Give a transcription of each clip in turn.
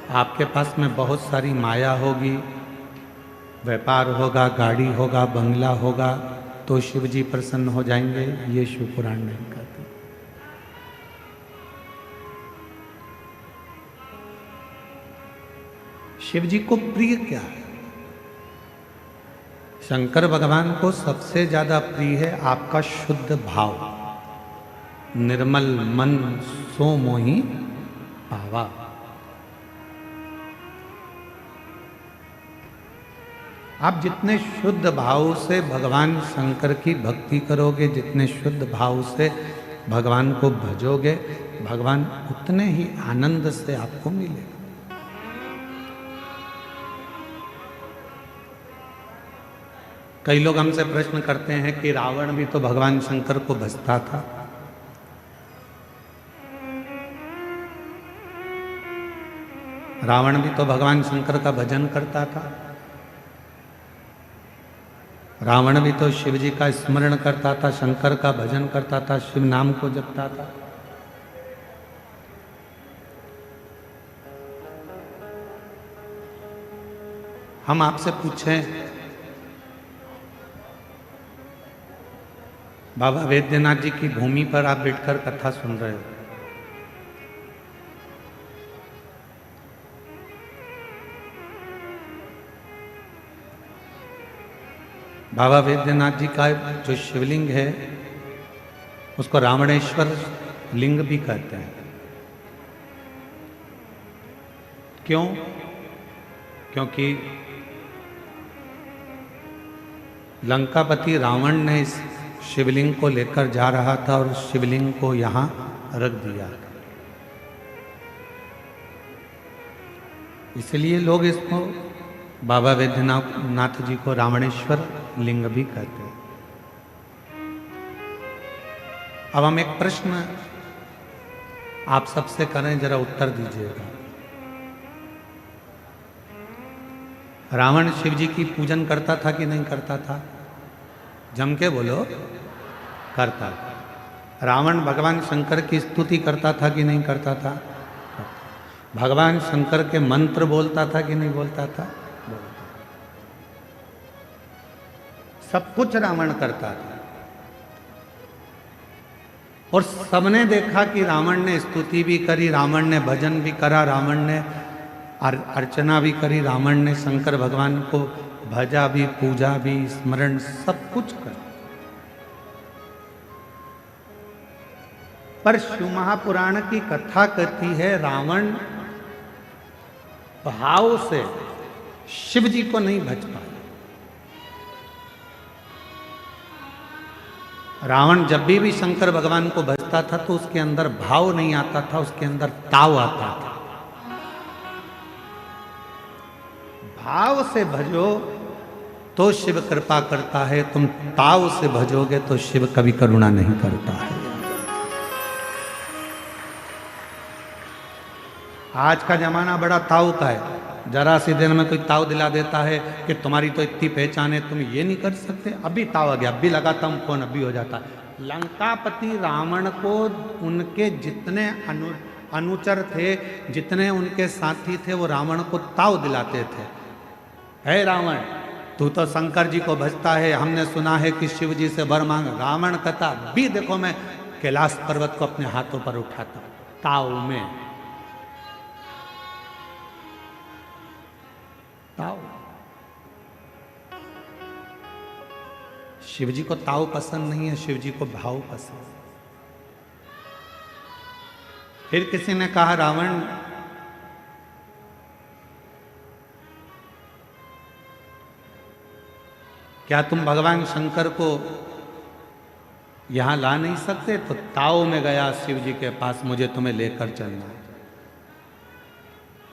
आपके पास में बहुत सारी माया होगी, व्यापार होगा, गाड़ी होगा, बंगला होगा, तो शिव जी प्रसन्न हो जाएंगे, ये शिव पुराण नहीं कहते। शिव जी को प्रिय क्या है? शंकर भगवान को सबसे ज्यादा प्रिय है आपका शुद्ध भाव। निर्मल मन सो मोहि पावा। आप जितने शुद्ध भाव से भगवान शंकर की भक्ति करोगे, जितने शुद्ध भाव से भगवान को भजोगे, भगवान उतने ही आनंद से आपको मिलेगा। कई लोग हमसे प्रश्न करते हैं कि रावण भी तो भगवान शंकर को भजता था। रावण भी तो भगवान शंकर का भजन करता था। रावण भी तो शिव जी का स्मरण करता था, शंकर का भजन करता था, शिव नाम को जपता था। हम आपसे पूछें, बाबा वैद्यनाथ जी की भूमि पर आप बैठकर कथा सुन रहे हो, बाबा वैद्यनाथ जी का जो शिवलिंग है उसको रावणेश्वर लिंग भी कहते हैं। क्यों? क्योंकि लंकापति रावण ने इस शिवलिंग को लेकर जा रहा था और शिवलिंग को यहां रख दिया, इसलिए लोग इसको बाबा वैद्यनाथ जी को रावणेश्वर लिंग भी कहते हैं। अब हम एक प्रश्न आप सबसे करें, जरा उत्तर दीजिएगा। रावण शिव जी की पूजन करता था कि नहीं करता था? जम के बोलो, करता था। रावण भगवान शंकर की स्तुति करता था कि नहीं करता था? भगवान शंकर के मंत्र बोलता था कि नहीं बोलता था? बोलता। सब कुछ रावण करता था और सबने देखा कि रावण ने स्तुति भी करी, रावण ने भजन भी करा, रावण ने अर्चना भी करी, रावण ने शंकर भगवान को भजा भी, पूजा भी, स्मरण सब कुछ कर। पर शिव महापुराण की कथा कहती है रावण भाव से शिव जी को नहीं भज पाया। रावण जब भी शंकर भगवान को भजता था तो उसके अंदर भाव नहीं आता था, उसके अंदर ताव आता था। भाव से भजो तो शिव कृपा करता है, तुम ताव से भजोगे तो शिव कभी करुणा नहीं करता है। आज का जमाना बड़ा ताव का है, जरा सी देर में कोई ताव दिला देता है कि तुम्हारी तो इतनी पहचान है, तुम ये नहीं कर सकते, अभी ताव आ गया, अभी लगाता हूं फोन, अभी हो जाता है। लंकापति रावण को उनके जितने अनुचर थे, जितने उनके साथी थे, वो रावण को ताव दिलाते थे। हे रावण, तू तो शंकर जी को भजता है, हमने सुना है कि शिव जी से वर मांग। रावण कहता भी देखो मैं कैलाश पर्वत को अपने हाथों पर उठाता, ताव में ताव। शिव जी को ताव पसंद नहीं है, शिव जी को भाव पसंद। फिर किसी ने कहा, रावण क्या तुम भगवान शंकर को यहां ला नहीं सकते? तो ताव में गया शिव जी के पास, मुझे तुम्हें लेकर चलना है।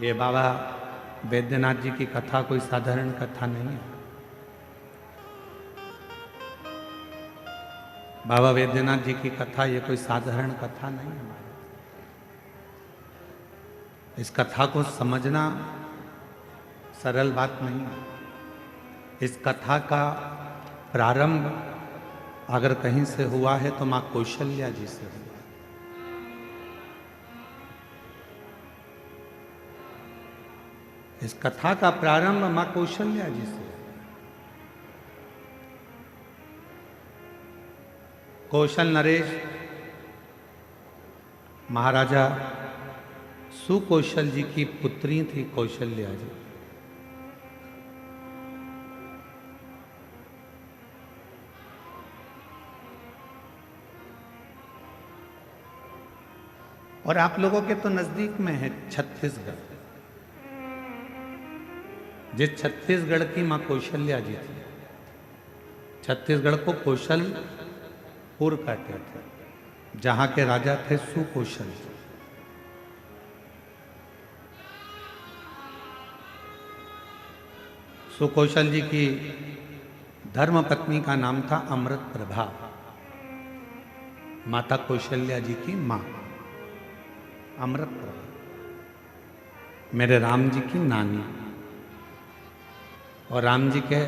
ये बाबा वैद्यनाथ जी की कथा कोई साधारण कथा नहीं है। बाबा वैद्यनाथ जी की कथा ये कोई साधारण कथा नहीं है। इस कथा को समझना सरल बात नहीं है। इस कथा का प्रारंभ अगर कहीं से हुआ है तो मां कौशल्या जी से हुआ। इस कथा का प्रारंभ मां कौशल्या जी से। कौशल नरेश महाराजा सुकौशल जी की पुत्री थी कौशल्या जी। और आप लोगों के तो नजदीक में है छत्तीसगढ़। जिस छत्तीसगढ़ की मां कौशल्या जी थी, छत्तीसगढ़ को कौशलपुर कहते थे, जहां के राजा थे सुकौशल। सुकौशल जी की धर्म पत्नी का नाम था अमृत प्रभा, माता कौशल्या जी की मां अमृत प्रभा, मेरे राम जी की नानी। और राम जी के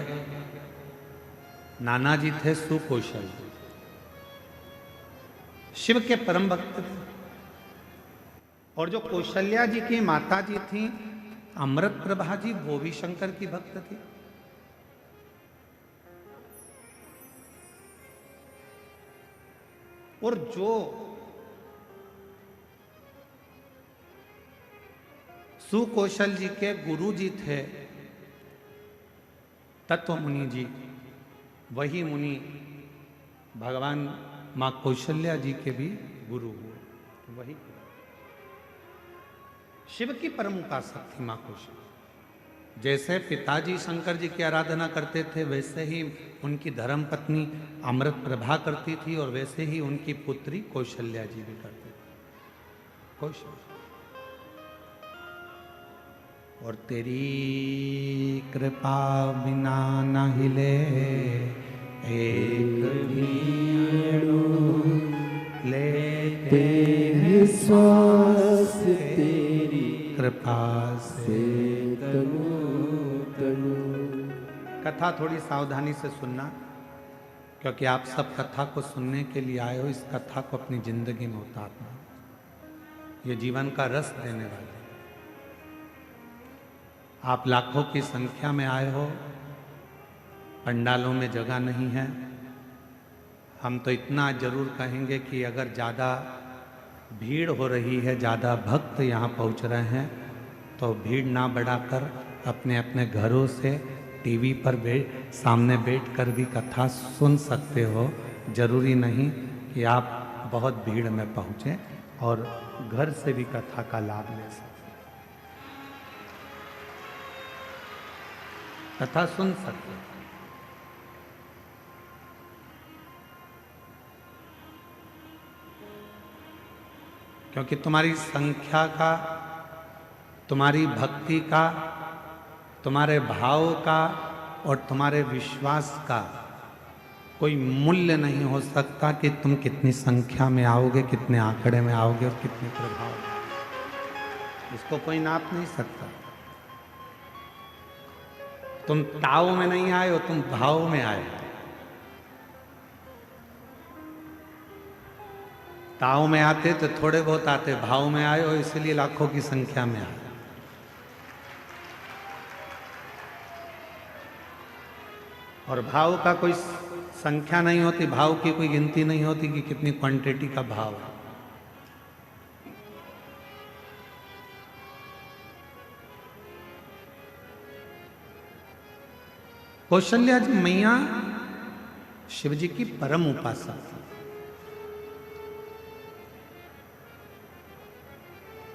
नाना जी थे सुकौशल, शिव के परम भक्त थे। और जो कौशल्या जी की माता जी थी अमृत प्रभा जी, वो भी शंकर की भक्त थी। और जो सुकौशल जी के गुरु जी थे तत्व मुनि जी, वही मुनि भगवान मां कौशल्या जी के भी गुरु हुए। वही शिव की परम उपासक थी मां कौशल्या। जैसे पिताजी शंकर जी की आराधना करते थे, वैसे ही उनकी धर्म पत्नी अमृत प्रभा करती थी, और वैसे ही उनकी पुत्री कौशल्या जी भी करती थी। कौशल्या और तेरी कृपा बिना न हिले एक भी लेते श्वास, तेरी कृपा से तनु तनु। कथा थोड़ी सावधानी से सुनना, क्योंकि आप सब कथा को सुनने के लिए आए हो। इस कथा को अपनी जिंदगी में उतारना, ये जीवन का रस देने वाली। आप लाखों की संख्या में आए हो, पंडालों में जगह नहीं है। हम तो इतना जरूर कहेंगे कि अगर ज़्यादा भीड़ हो रही है, ज़्यादा भक्त यहाँ पहुँच रहे हैं, तो भीड़ ना बढ़ाकर अपने अपने घरों से टीवी पर सामने बैठकर भी कथा सुन सकते हो। जरूरी नहीं कि आप बहुत भीड़ में पहुँचें, और घर से भी कथा का लाभ ले सकते, कथा सुन सकते। क्योंकि तुम्हारी संख्या का, तुम्हारी भक्ति का, तुम्हारे भाव का और तुम्हारे विश्वास का कोई मूल्य नहीं हो सकता कि तुम कितनी संख्या में आओगे, कितने आंकड़े में आओगे और कितने प्रभाव। इसको कोई नाप नहीं सकता। तुम ताव में नहीं आए हो, तुम भाव में आए। ताव में आते तो थोड़े बहुत आते, भाव में आए हो इसलिए लाखों की संख्या में आए। और भाव का कोई संख्या नहीं होती, भाव की कोई गिनती नहीं होती कि कितनी क्वांटिटी का भाव है। कौशल्या जी मैया शिव जी की परम उपासक थी।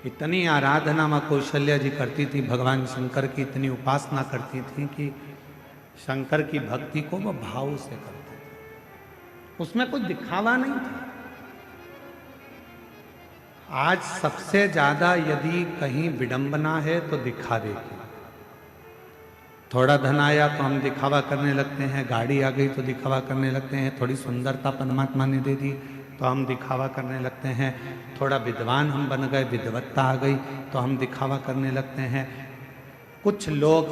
इतनी आराधना मां कौशल्या जी करती थी, भगवान शंकर की इतनी उपासना करती थी कि शंकर की भक्ति को वो भाव से करते थे, उसमें कोई दिखावा नहीं था। आज सबसे ज्यादा यदि कहीं विडंबना है तो दिखावे की। थोड़ा धन आया तो हम दिखावा करने लगते हैं, गाड़ी आ गई तो दिखावा करने लगते हैं, थोड़ी सुंदरता परमात्मा ने दे दी तो हम दिखावा करने लगते हैं, थोड़ा विद्वान हम बन गए, विद्वत्ता आ गई तो हम दिखावा करने लगते हैं, कुछ लोग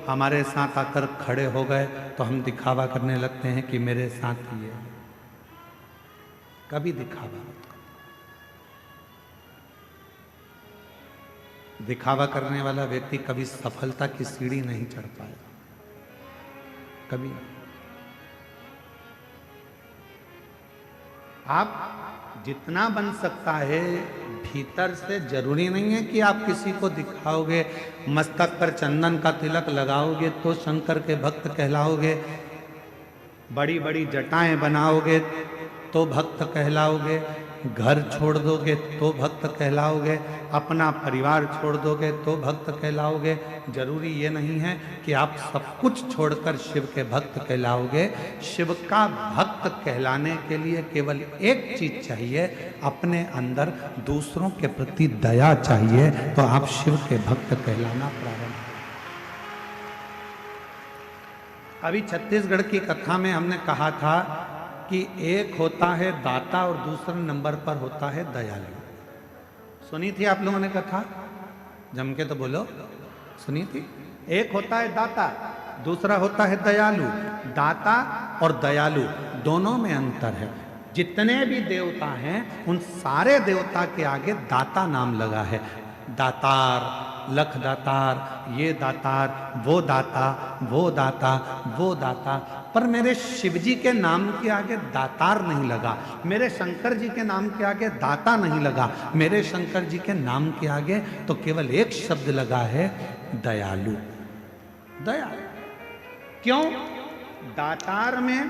हमारे साथ आकर खड़े हो गए तो हम दिखावा करने लगते हैं कि मेरे साथ ये। कभी दिखावा मत करो। दिखावा करने वाला व्यक्ति कभी सफलता की सीढ़ी नहीं चढ़ पाएगा, कभी नहीं। आप जितना बन सकता है भीतर से, जरूरी नहीं है कि आप किसी को दिखाओगे, मस्तक पर चंदन का तिलक लगाओगे तो शंकर के भक्त कहलाओगे, बड़ी बड़ी जटाएं बनाओगे तो भक्त कहलाओगे, घर छोड़ दोगे तो भक्त कहलाओगे, अपना परिवार छोड़ दोगे तो भक्त कहलाओगे। जरूरी ये नहीं है कि आप सब कुछ छोड़कर शिव के भक्त कहलाओगे। शिव का भक्त कहलाने के लिए केवल एक चीज चाहिए, अपने अंदर दूसरों के प्रति दया चाहिए, तो आप शिव के भक्त कहलाना प्रारंभ। अभी छत्तीसगढ़ की कथा में हमने कहा था कि एक होता है दाता और दूसरे नंबर पर होता है दयालु। सुनी थी आप लोगों ने कथा? जम के तो बोलो, सुनी थी? एक होता है दाता, दूसरा होता है दयालु। दाता और दयालु दोनों में अंतर है। जितने भी देवता हैं उन सारे देवता के आगे दाता नाम लगा है। दातार, लख दातार, ये दातार, वो दाता, वो दाता, वो दाता। पर मेरे शिव जी के नाम के आगे दातार नहीं लगा, मेरे शंकर जी के नाम के आगे दाता नहीं लगा, मेरे शंकर जी के नाम के आगे तो केवल एक शब्द लगा है, दयालु। दयालु क्यों? दातार में,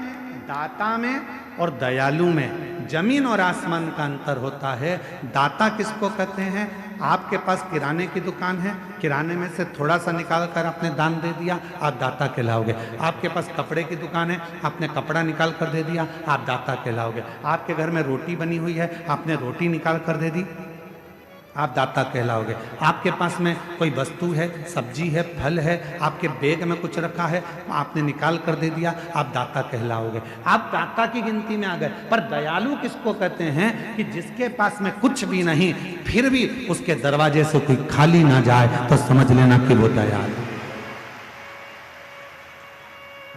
दाता में और दयालु में जमीन और आसमान का अंतर होता है। दाता किसको कहते हैं? आपके पास किराने की दुकान है, किराने में से थोड़ा सा निकाल कर आपने दान दे दिया, आप दाता कहलाओगे। आपके पास कपड़े की दुकान है, आपने कपड़ा निकाल कर दे दिया, आप दाता कहलाओगे। आपके घर में रोटी बनी हुई है, आपने रोटी निकाल कर दे दी, आप दाता कहलाओगे। आपके पास में कोई वस्तु है, सब्जी है, फल है, आपके बैग में कुछ रखा है, आपने निकाल कर दे दिया, आप दाता कहलाओगे। आप दाता की गिनती में आ गए। पर दयालु किसको कहते हैं? कि जिसके पास में कुछ भी नहीं, फिर भी उसके दरवाजे से कोई खाली ना जाए तो समझ लेना कि वो दयालु।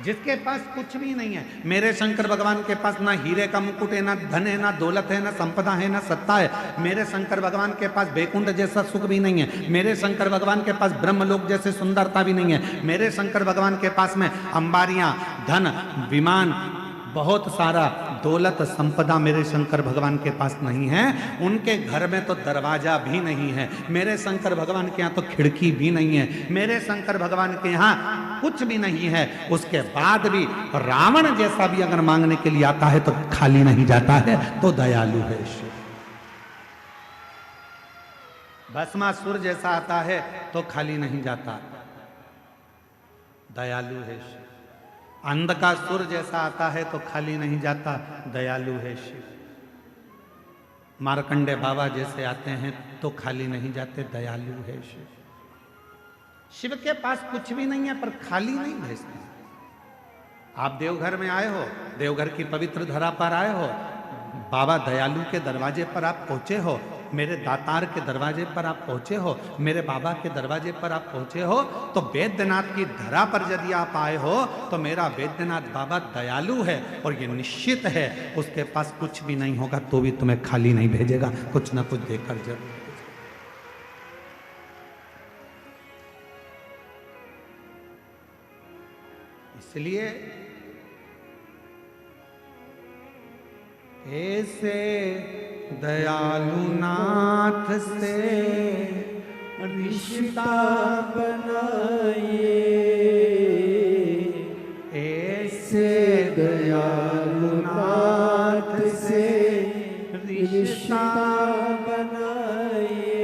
जिसके पास कुछ भी नहीं है। मेरे शंकर भगवान के पास ना हीरे का मुकुट है, ना धन है, ना दौलत है, ना संपदा है, ना सत्ता है। मेरे शंकर भगवान के पास बैकुंठ जैसा सुख भी नहीं है। मेरे शंकर भगवान के पास ब्रह्मलोक जैसे सुंदरता भी नहीं है। मेरे शंकर भगवान के पास में अंबारियां, धन, विमान, बहुत सारा दौलत संपदा मेरे शंकर भगवान के पास नहीं है। उनके घर में तो दरवाजा भी नहीं है। मेरे शंकर भगवान के यहाँ तो खिड़की भी नहीं है। मेरे शंकर भगवान के यहाँ कुछ भी नहीं है। उसके बाद भी रावण जैसा भी अगर मांगने के लिए आता है तो खाली नहीं जाता है, तो दयालु है शिव। भस्मासुर जैसा आता है तो खाली नहीं जाता, दयालु है शिव। अंधकासुर जैसा आता है तो खाली नहीं जाता, दयालु है शिव। मार्कंडे बाबा जैसे आते हैं तो खाली नहीं जाते, दयालु है शिव। शिव के पास कुछ भी नहीं है पर खाली नहीं भेजते। आप देवघर में आए हो, देवघर की पवित्र धरा पर आए हो, बाबा दयालु के दरवाजे पर आप पहुंचे हो, मेरे दातार के दरवाजे पर आप पहुंचे हो, मेरे बाबा के दरवाजे पर आप पहुंचे हो, तो वैद्यनाथ की धरा पर यदि आप आए हो तो मेरा वैद्यनाथ बाबा दयालु है। और ये निश्चित है उसके पास कुछ भी नहीं होगा तो भी तुम्हें खाली नहीं भेजेगा, कुछ ना कुछ देकर जरूर। इसलिए ऐसे दयालु नाथ से रिश्ता बनाइए, ऐसे दयालु नाथ से रिश्ता बनाइए,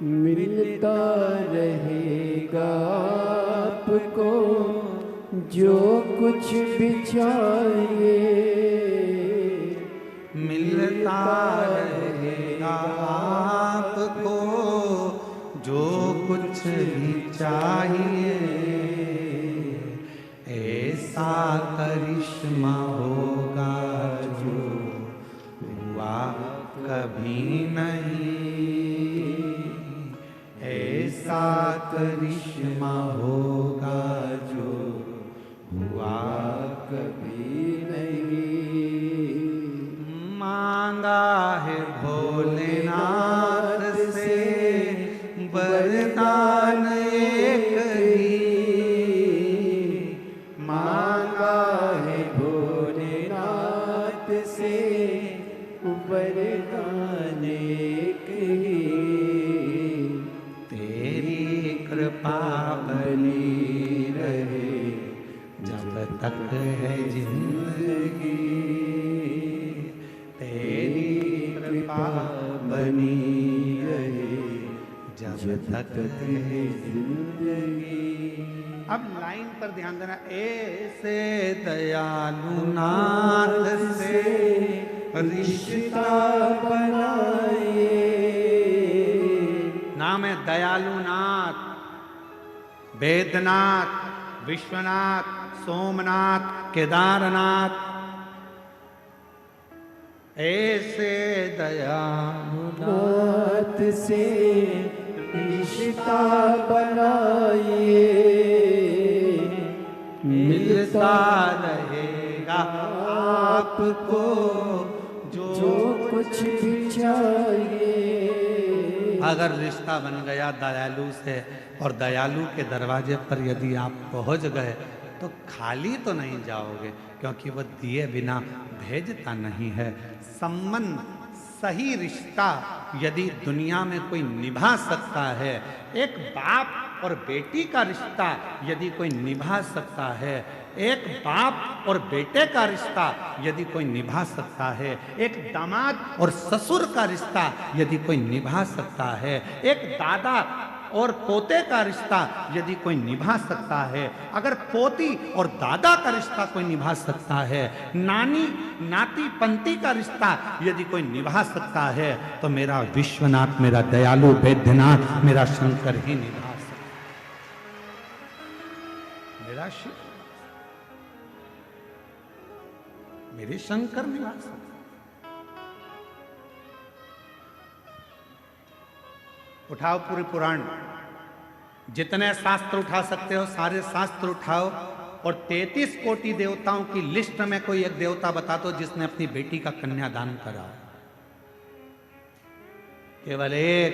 मिलता रहेगा आपको जो कुछ भी चाहिए, मिलता रहेगा आपको जो कुछ भी चाहिए। ऐसा करिश्मा होगा जो हुआ कभी नहीं, ऐसा करिश्मा होगा जो हुआ कभी नहीं। मांगा है भोलेनाथ से तक है जिंदगी तेरी कृपा बनी रहे, जब तक है जिंदगी। अब लाइन पर ध्यान देना, ऐसे दयालु नाथ से रिश्ता बनाए। नाम है दयालु नाथ, वेदनाथ, विश्वनाथ, सोमनाथ, केदारनाथ। ऐसे दयालु नाथ से रिश्ता बनाइए, मिलता रहेगा आपको जो कुछ भी चाहिए। अगर रिश्ता बन गया दयालु से और दयालु के दरवाजे पर यदि आप पहुंच गए तो खाली तो नहीं जाओगे, क्योंकि वह दिए बिना भेजता नहीं है। संबंध, सही रिश्ता यदि दुनिया में कोई निभा सकता है, एक बाप और बेटी का रिश्ता यदि कोई निभा सकता है, एक बाप और बेटे का रिश्ता यदि कोई निभा सकता है, एक दामाद और ससुर का रिश्ता यदि कोई निभा सकता है, एक दादा और पोते का रिश्ता यदि कोई निभा सकता है, अगर पोती और दादा का रिश्ता कोई निभा सकता है, नानी नाती पंती का रिश्ता यदि कोई निभा सकता है, तो मेरा विश्वनाथ, मेरा दयालु वैद्यनाथ, मेरा शंकर ही निभा सकता है। मेरा शिव, मेरे शंकर निभा सकते। उठाओ पूरे पुराण, जितने शास्त्र उठा सकते हो सारे शास्त्र उठाओ, और 33 कोटि देवताओं की लिस्ट में कोई एक देवता बता दो जिसने अपनी बेटी का कन्यादान करा। केवल एक,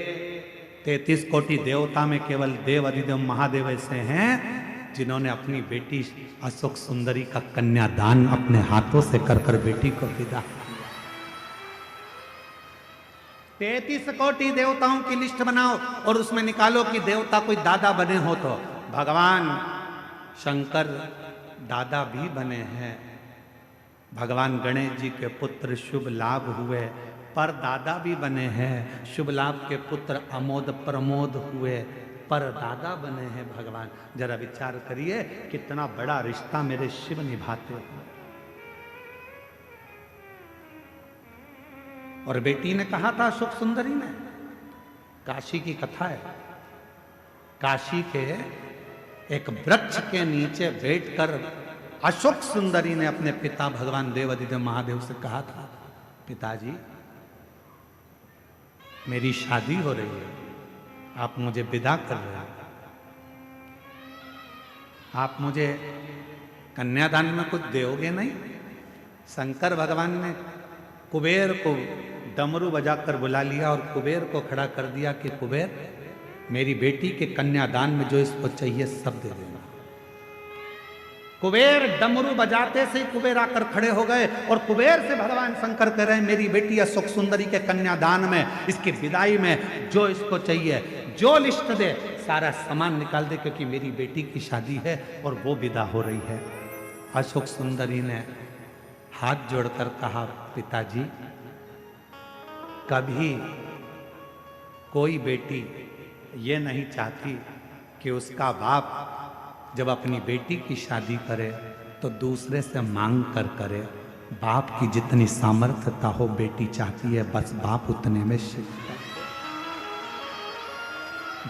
33 कोटि देवता में केवल देव अधिदेव महादेव ऐसे हैं जिन्होंने अपनी बेटी अशोक सुंदरी का कन्यादान अपने हाथों से कर कर बेटी को विदा। 33 कोटि देवताओं की लिस्ट बनाओ और उसमें निकालो कि देवता कोई दादा बने हो तो भगवान शंकर दादा भी बने हैं। भगवान गणेश जी के पुत्र शुभ लाभ हुए, पर दादा भी बने हैं। शुभ लाभ के पुत्र अमोद प्रमोद हुए, पर दादा बने हैं भगवान। जरा विचार करिए कितना बड़ा रिश्ता मेरे शिव निभाते हैं। और बेटी ने कहा था अशोक सुंदरी ने, काशी की कथा है, काशी के एक वृक्ष के नीचे बैठकर अशोक सुंदरी ने अपने पिता भगवान देव अधिदेव महादेव से कहा था, पिताजी मेरी शादी हो रही है, आप मुझे विदा कर रहे हैं, आप मुझे कन्यादान में कुछ दोगे नहीं? शंकर भगवान ने कुबेर को डमरू बजाकर बुला लिया और कुबेर को खड़ा कर दिया कि कुबेर, मेरी बेटी के कन्यादान में जो इसको चाहिए सब दे देना। कुबेर डमरू बजाते से कुबेर आकर खड़े हो गए और कुबेर से भगवान शंकर कह रहे हैं, मेरी बेटी अशोक सुंदरी के कन्यादान में, इसकी विदाई में जो इसको चाहिए, जो लिस्ट दे, सारा सामान निकाल दे, क्योंकि मेरी बेटी की शादी है और वो विदा हो रही है। अशोक सुंदरी ने हाथ जोड़कर कहा, पिताजी कभी कोई बेटी ये नहीं चाहती कि उसका बाप जब अपनी बेटी की शादी करे तो दूसरे से मांग कर करे। बाप की जितनी सामर्थ्यता हो बेटी चाहती है बस बाप उतने में शिक्षित।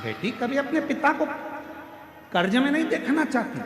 बेटी कभी अपने पिता को कर्ज में नहीं देखना चाहती,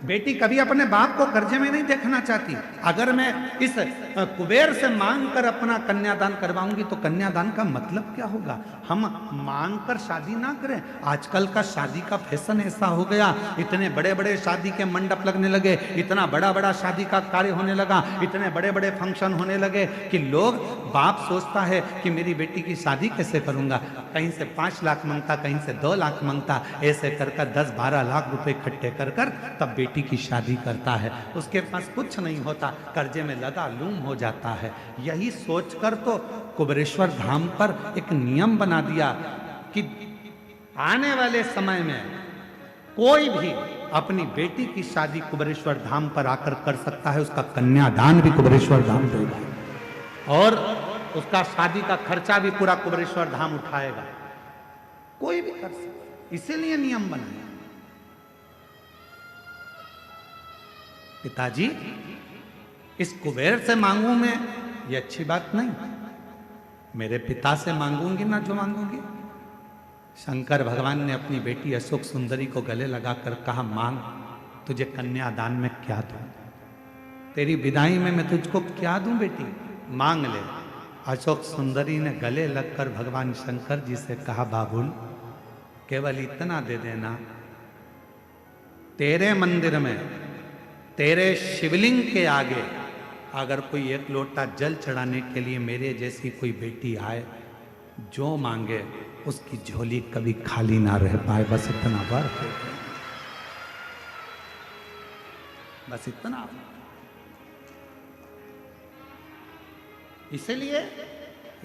बेटी कभी अपने बाप को कर्जे में नहीं देखना चाहती। अगर मैं इस कुबेर से मांग कर अपना कन्यादान करवाऊंगी तो कन्यादान का मतलब क्या होगा? हम मांग कर शादी ना करें। आजकल का शादी का फैशन ऐसा हो गया, इतने बड़े बड़े शादी के मंडप लगने लगे, इतना बड़ा बड़ा शादी का कार्य होने लगा, इतने बड़े बड़े फंक्शन होने लगे कि लोग, बाप सोचता है कि मेरी बेटी की शादी कैसे करूंगा, कहीं से 5 लाख मांगता, कहीं से 2 लाख मांगता, ऐसे कर 10-12 लाख रुपए इकट्ठे कर तब बेटी की शादी करता है। उसके पास कुछ नहीं होता, कर्जे में लदा लूम हो जाता है। यही सोचकर तो कुबेरेश्वर धाम पर एक नियम बना दिया कि आने वाले समय में कोई भी अपनी बेटी की शादी कुबेरेश्वर धाम पर आकर कर सकता है, उसका कन्यादान भी कुबेरेश्वर धाम देगा और उसका शादी का खर्चा भी पूरा कुबेरेश्वर धाम उठाएगा। कोई भी कर सकता, इसीलिए नियम बनाया। पिताजी इस कुबेर से मांगू मैं, ये अच्छी बात नहीं। मेरे पिता से मांगूंगी ना जो मांगूंगी। शंकर भगवान ने अपनी बेटी अशोक सुंदरी को गले लगाकर कहा, मांग, तुझे कन्यादान में क्या दूं, तेरी विदाई में मैं तुझको क्या दूं बेटी, मांग ले। अशोक सुंदरी ने गले लगकर भगवान शंकर जी से कहा, बाबुल केवल इतना दे देना, तेरे मंदिर में तेरे शिवलिंग के आगे अगर कोई एक लोटा जल चढ़ाने के लिए मेरे जैसी कोई बेटी आए, जो मांगे उसकी झोली कभी खाली ना रह पाए, बस इतना बार, बस इतना। इसलिए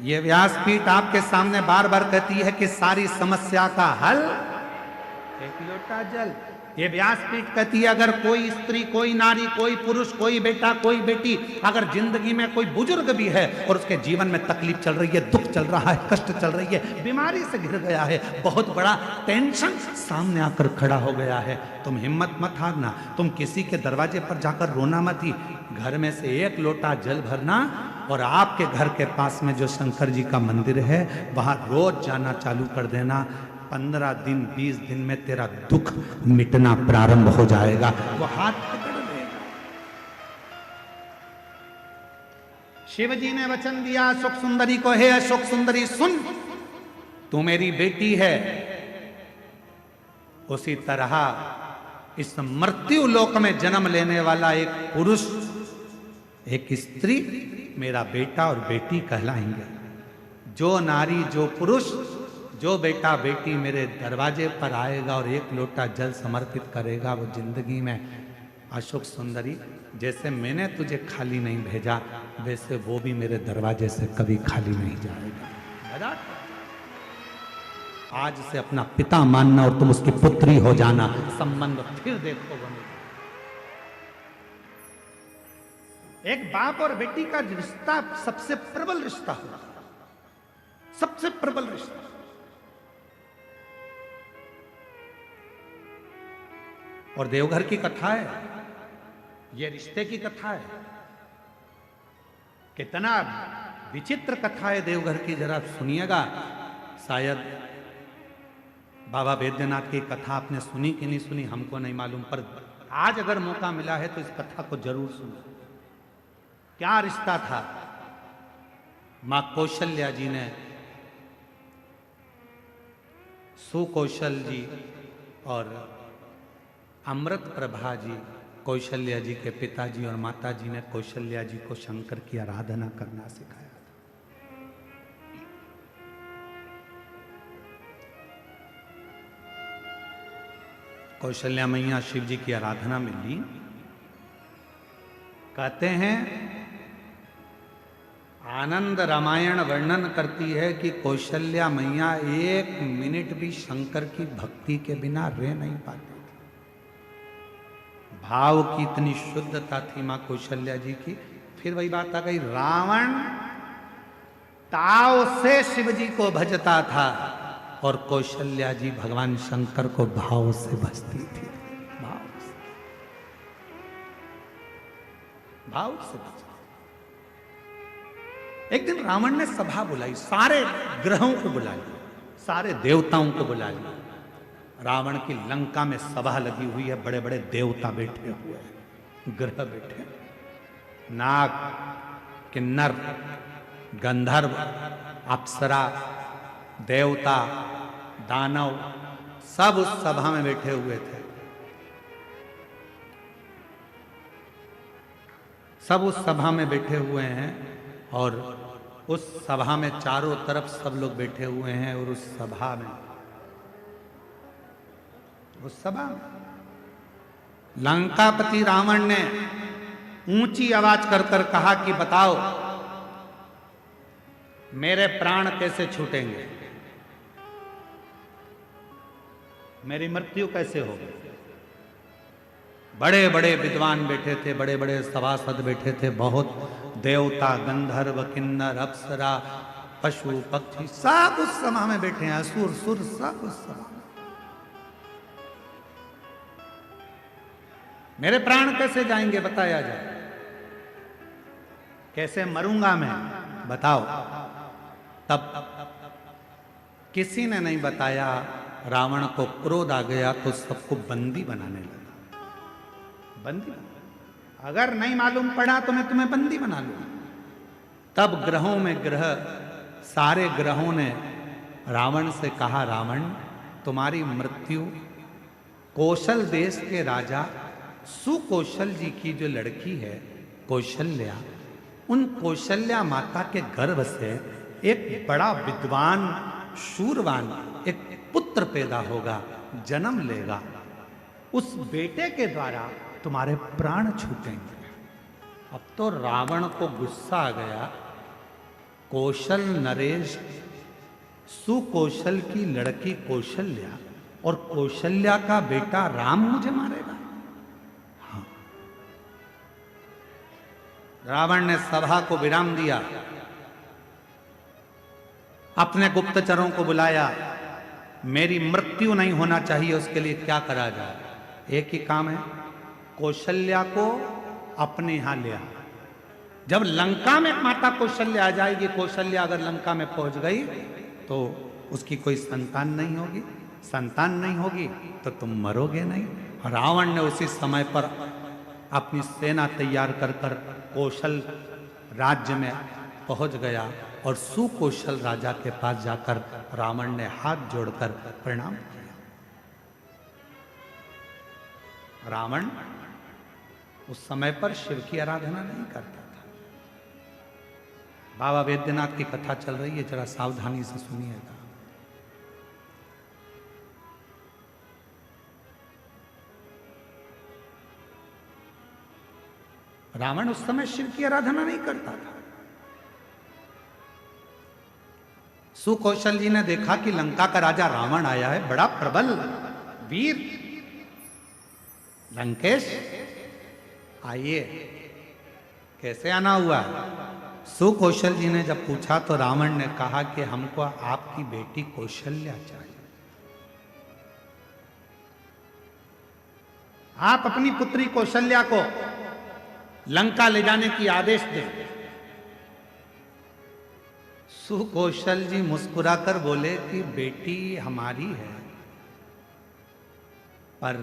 ये व्यासपीठ आपके सामने बार बार कहती है कि सारी समस्या का हल एक लोटा जल। ये व्यासपीठ कहती है अगर कोई स्त्री, कोई नारी, कोई पुरुष, कोई बेटा, कोई बेटी, अगर जिंदगी में कोई बुजुर्ग भी है और उसके जीवन में तकलीफ चल रही है, दुख चल रहा है, कष्ट चल रही है, बीमारी से घिर गया है, बहुत बड़ा टेंशन सामने आकर खड़ा हो गया है, तुम हिम्मत मत हारना, तुम किसी के दरवाजे पर जाकर रोना मत ही, घर में से एक लोटा जल भरना और आपके घर के पास में जो शंकर जी का मंदिर है वहां रोज जाना चालू कर देना। 15 दिन 20 दिन में तेरा दुख मिटना प्रारंभ हो जाएगा। वो हाथ पकड़ लेगा। शिव जी ने वचन दिया अशोक सुंदरी को, हे अशोक सुंदरी सुन, तू मेरी बेटी है, उसी तरह इस मृत्यु लोक में जन्म लेने वाला एक पुरुष, एक स्त्री मेरा बेटा और बेटी कहलाएंगे। जो नारी, जो पुरुष, जो बेटा बेटी मेरे दरवाजे पर आएगा और एक लोटा जल समर्पित करेगा, वो जिंदगी में अशोक सुंदरी जैसे मैंने तुझे खाली नहीं भेजा, वैसे वो भी मेरे दरवाजे से कभी खाली नहीं जाएगा। आज से अपना पिता मानना और तुम उसकी पुत्री हो जाना, संबंध फिर देखो बनेगा। एक बाप और बेटी का रिश्ता सबसे प्रबल रिश्ता होता है, सबसे प्रबल रिश्ता। और देवघर की कथा है, ये रिश्ते की कथा है। कितना विचित्र कथा है देवघर की, जरा सुनिएगा। शायद बाबा वैद्यनाथ की कथा आपने सुनी कि नहीं सुनी हमको नहीं मालूम, पर आज अगर मौका मिला है तो इस कथा को जरूर सुनो। क्या रिश्ता था? मां कौशल्या जी ने सुकौशल जी और अमृत प्रभा जी, कौशल्या जी के पिताजी और माता जी ने कौशल्या जी को शंकर की आराधना करना सिखाया था। कौशल्या मैया शिव जी की आराधना में ली। कहते हैं आनंद रामायण वर्णन करती है कि कौशल्या मैया 1 मिनट भी शंकर की भक्ति के बिना रह नहीं पाती। भाव की इतनी शुद्धता थी मां कौशल्या जी की। फिर वही बात आ गई, रावण ताव से शिव जी को भजता था और कौशल्या जी भगवान शंकर को भाव से भजती थी। भाव से भजती। एक दिन रावण ने सभा बुलाई, सारे ग्रहों को बुला लिया, सारे देवताओं को बुला लिया। रावण की लंका में सभा लगी हुई है, बड़े बड़े देवता बैठे हुए हैं, ग्रह बैठे, नाग, किन्नर, गंधर्व, अप्सरा, देवता, दानव, सब उस सभा में बैठे हुए थे। सब उस सभा में बैठे हुए हैं और उस सभा में चारों तरफ सब लोग बैठे हुए हैं। और उस सभा में लंकापति रावण ने ऊंची आवाज कर कर कहा कि बताओ मेरे प्राण कैसे छूटेंगे, मेरी मृत्यु कैसे होगी। बड़े बड़े विद्वान बैठे थे, बड़े बड़े सभासद बैठे थे, बहुत देवता, गंधर्व, किन्नर, अप्सरा, पशु, पक्षी सब उस सभा में बैठे हैं, असुर सुर सब उस सभा में। मेरे प्राण कैसे जाएंगे बताया जाए, कैसे मरूंगा मैं बताओ। तब किसी ने नहीं बताया। रावण को क्रोध आ गया तो सबको बंदी बनाने लगा। बंदी अगर नहीं मालूम पड़ा तो मैं तुम्हें बंदी बना लूंगा। तब ग्रहों में ग्रह, सारे ग्रहों ने रावण से कहा, रावण तुम्हारी मृत्यु कौशल देश के राजा सुकौशल जी की जो लड़की है कौशल्या, उन कौशल्या माता के गर्भ से एक बड़ा विद्वान शूरवान एक पुत्र पैदा होगा, जन्म लेगा। उस बेटे के द्वारा तुम्हारे प्राण छूटेंगे। अब तो रावण को गुस्सा आ गया। कौशल नरेश, सुकौशल की लड़की कौशल्या और कौशल्या का बेटा राम मुझे मारेगा। हाँ, रावण ने सभा को विराम दिया, अपने गुप्तचरों को बुलाया। मेरी मृत्यु नहीं होना चाहिए, उसके लिए क्या करा जाए। एक ही काम है, कौशल्या को अपने यहां ले आ। जब लंका में माता कौशल्या आ जाएगी, कौशल्या अगर लंका में पहुंच गई तो उसकी कोई संतान नहीं होगी। संतान नहीं होगी तो तुम मरोगे नहीं। रावण ने उसी समय पर अपनी सेना तैयार कर कर कौशल राज्य में पहुंच गया और सुकौशल राजा के पास जाकर रावण ने हाथ जोड़कर प्रणाम किया। रावण उस समय पर शिव की आराधना नहीं करता था। बाबा वैद्यनाथ की कथा चल रही है, जरा सावधानी से सुनिएगा। रावण उस समय शिव की आराधना नहीं करता था। सुकौशल जी ने देखा कि लंका का राजा रावण आया है, बड़ा प्रबल वीर। लंकेश आइए। कैसे आना हुआ? सुकौशल जी ने जब पूछा तो रावण ने कहा कि हमको आपकी बेटी कौशल्या चाहिए। आप अपनी पुत्री कौशल्या को लंका ले जाने की आदेश दें। सुकौशल जी मुस्कुराकर बोले कि बेटी हमारी है, पर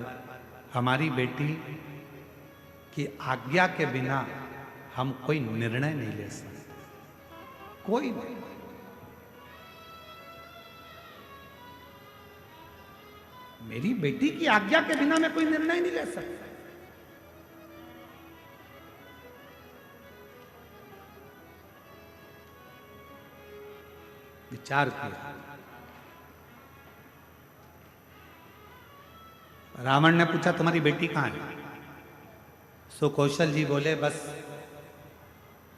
हमारी बेटी की आज्ञा के बिना हम कोई निर्णय नहीं ले सकते। कोई नहीं। मेरी बेटी की आज्ञा के बिना मैं कोई निर्णय नहीं ले सकता। विचार किया। रावण ने पूछा तुम्हारी बेटी कहां है? सुकौशल जी बोले बस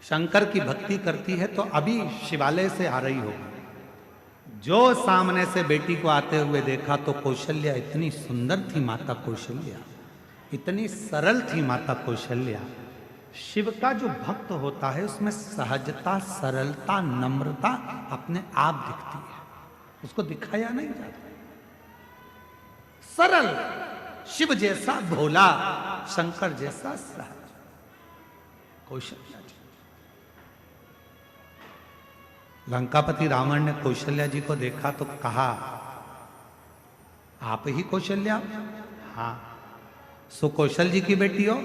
शंकर की भक्ति करती है तो अभी शिवालय से आ रही होगी। जो सामने से बेटी को आते हुए देखा तो कौशल्या इतनी सुंदर थी, माता कौशल्या इतनी सरल थी। माता कौशल्या, शिव का जो भक्त होता है उसमें सहजता, सरलता, नम्रता अपने आप दिखती है, उसको दिखाया नहीं जाता। सरल, शिव जैसा भोला, शंकर जैसा सहज कौशल्या जी। लंकापति रावण ने कौशल्या जी को देखा तो कहा, आप ही कौशल्या? हाँ। सुकौशल जी की बेटी हो?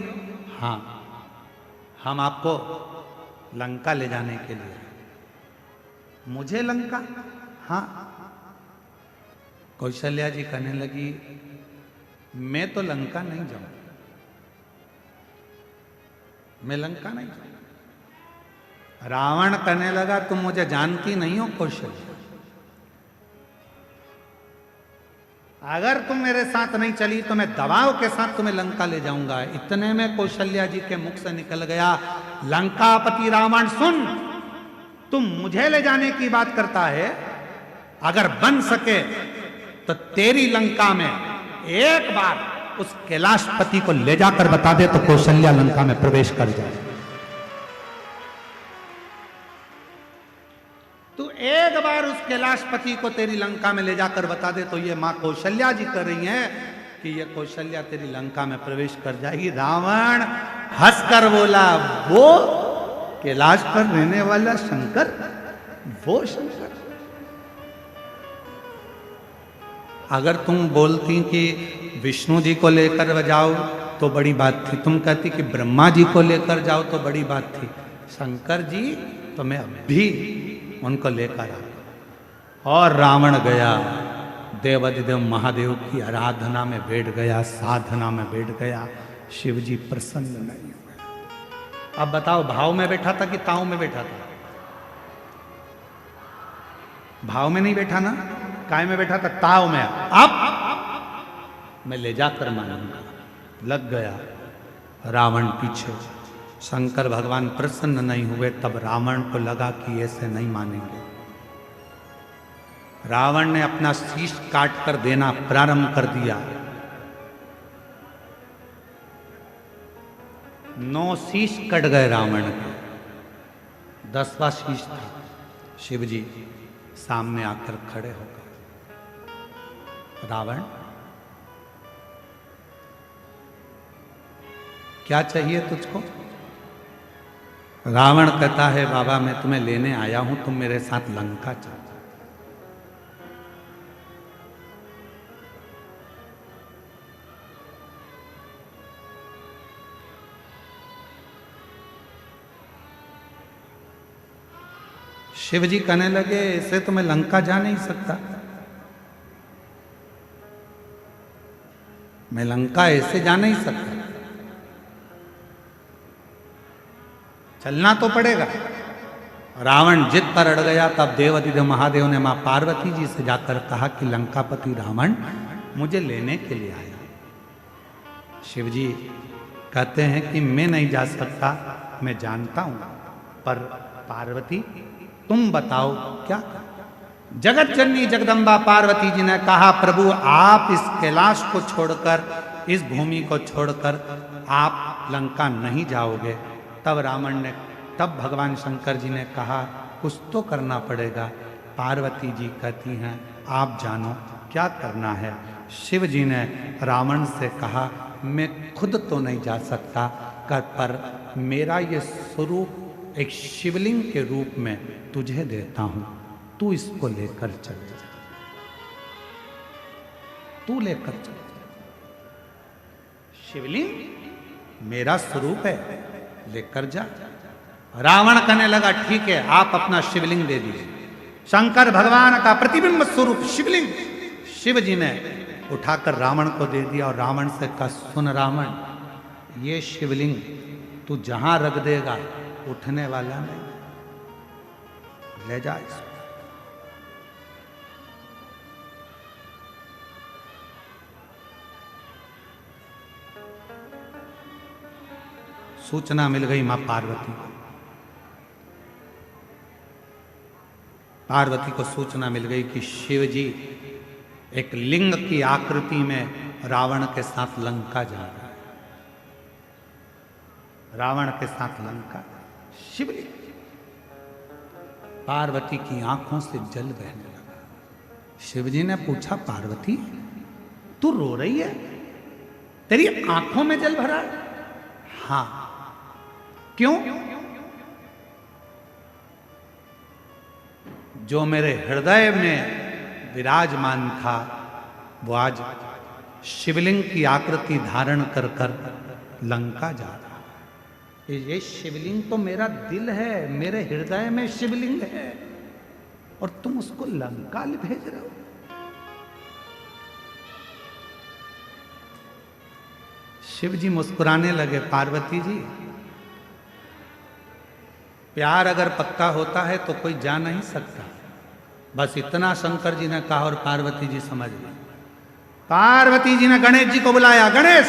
हाँ। हम आपको लंका ले जाने के लिए। मुझे लंका? हाँ। कौशल्या जी कहने लगी, मैं तो लंका नहीं जाऊं, मैं लंका नहीं जाऊं। रावण कहने लगा, तुम मुझे जानती नहीं हो कौशल्या, अगर तुम मेरे साथ नहीं चली तो मैं दबाव के साथ तुम्हें लंका ले जाऊंगा। इतने में कौशल्या जी के मुख से निकल गया, लंकापति रावण सुन, तुम मुझे ले जाने की बात करता है, अगर बन सके तो तेरी लंका में एक बार उस कैलाशपति को ले जाकर बता दे तो कौशल्या लंका में प्रवेश कर जाए। तू एक बार उस कैलाशपति को तेरी लंका में ले जाकर बता दे तो ये मां कौशल्या जी कर रही हैं कि ये कौशल्या तेरी लंका में प्रवेश कर जाएगी। रावण हंसकर बोला, वो कैलाश पर रहने वाला शंकर, वो शंकर। अगर तुम बोलती कि विष्णु जी को लेकर जाओ तो बड़ी बात थी, तुम कहती कि ब्रह्मा जी को लेकर जाओ तो बड़ी बात थी, शंकर जी तो मैं अभी उनको लेकर आ। और रावण गया, देवाधिदेव महादेव की आराधना में बैठ गया, साधना में बैठ गया। शिव जी प्रसन्न नहीं हुए। अब बताओ, भाव में बैठा था कि ताव में बैठा था? भाव में नहीं बैठा ना, काय में बैठा था? ताव में। अब मैं ले जाकर मानूंगा। लग गया रावण पीछे। शंकर भगवान प्रसन्न नहीं हुए। तब रावण को लगा कि ऐसे नहीं मानेंगे। रावण ने अपना शीश काट कर देना प्रारंभ कर दिया। 9 शीश कट गए रावण के। 10वां शीश था। शिव जी सामने आकर खड़े हो गए। रावण, क्या चाहिए तुझको? रावण कहता है, बाबा मैं तुम्हें लेने आया हूं, तुम मेरे साथ लंका चलो। शिव जी कहने लगे, ऐसे तो मैं लंका जा नहीं सकता, मैं लंका ऐसे जा नहीं सकता, चलना तो पड़ेगा। रावण जिद पर अड़ गया। तब देवाधिदेव महादेव ने मां पार्वती जी से जाकर कहा कि लंकापति रावण मुझे लेने के लिए आया। शिव जी कहते हैं कि मैं नहीं जा सकता, मैं जानता हूं, पर पार्वती तुम बताओ क्या करें? जगत जननी जगदम्बा पार्वती जी ने कहा, प्रभु आप इस कैलाश को छोड़कर, इस भूमि को छोड़कर आप लंका नहीं जाओगे। तब भगवान शंकर जी ने कहा, कुछ तो करना पड़ेगा। पार्वती जी कहती हैं, आप जानो क्या करना है। शिव जी ने रावण से कहा, मैं खुद तो नहीं जा सकता, पर मेरा ये स्वरूप एक शिवलिंग के रूप में तुझे देता हूं, तू इसको लेकर चल जा, तू लेकर चल। शिवलिंग मेरा स्वरूप है, लेकर जा। रावण कहने लगा, ठीक है, आप अपना शिवलिंग दे दीजिए। शंकर भगवान का प्रतिबिंब स्वरूप शिवलिंग शिव जी ने उठाकर रावण को दे दिया। और रावण से कहा, सुन रावण, ये शिवलिंग तू जहां रख देगा उठने वाला नहीं, ले जा इसको। सूचना मिल गई मां पार्वती को। पार्वती को सूचना मिल गई कि शिव जी एक लिंग की आकृति में रावण के साथ लंका जा रहा है। रावण के साथ लंका, शिवलिंग। पार्वती की आंखों से जल बहने लगा। शिव जी ने पूछा, पार्वती तू रो रही है, तेरी आंखों में जल भरा है? हाँ। क्यों? जो मेरे हृदय में विराजमान था वो आज शिवलिंग की आकृति धारण कर कर लंका जा रहा है। ये शिवलिंग तो मेरा दिल है, मेरे हृदय में शिवलिंग है, और तुम उसको लंका भेज रहे हो। शिव जी मुस्कुराने लगे, पार्वती जी प्यार अगर पक्का होता है तो कोई जा नहीं सकता, बस इतना शंकर जी ने कहा और पार्वती जी समझ गई। पार्वती जी ने गणेश जी को बुलाया, गणेश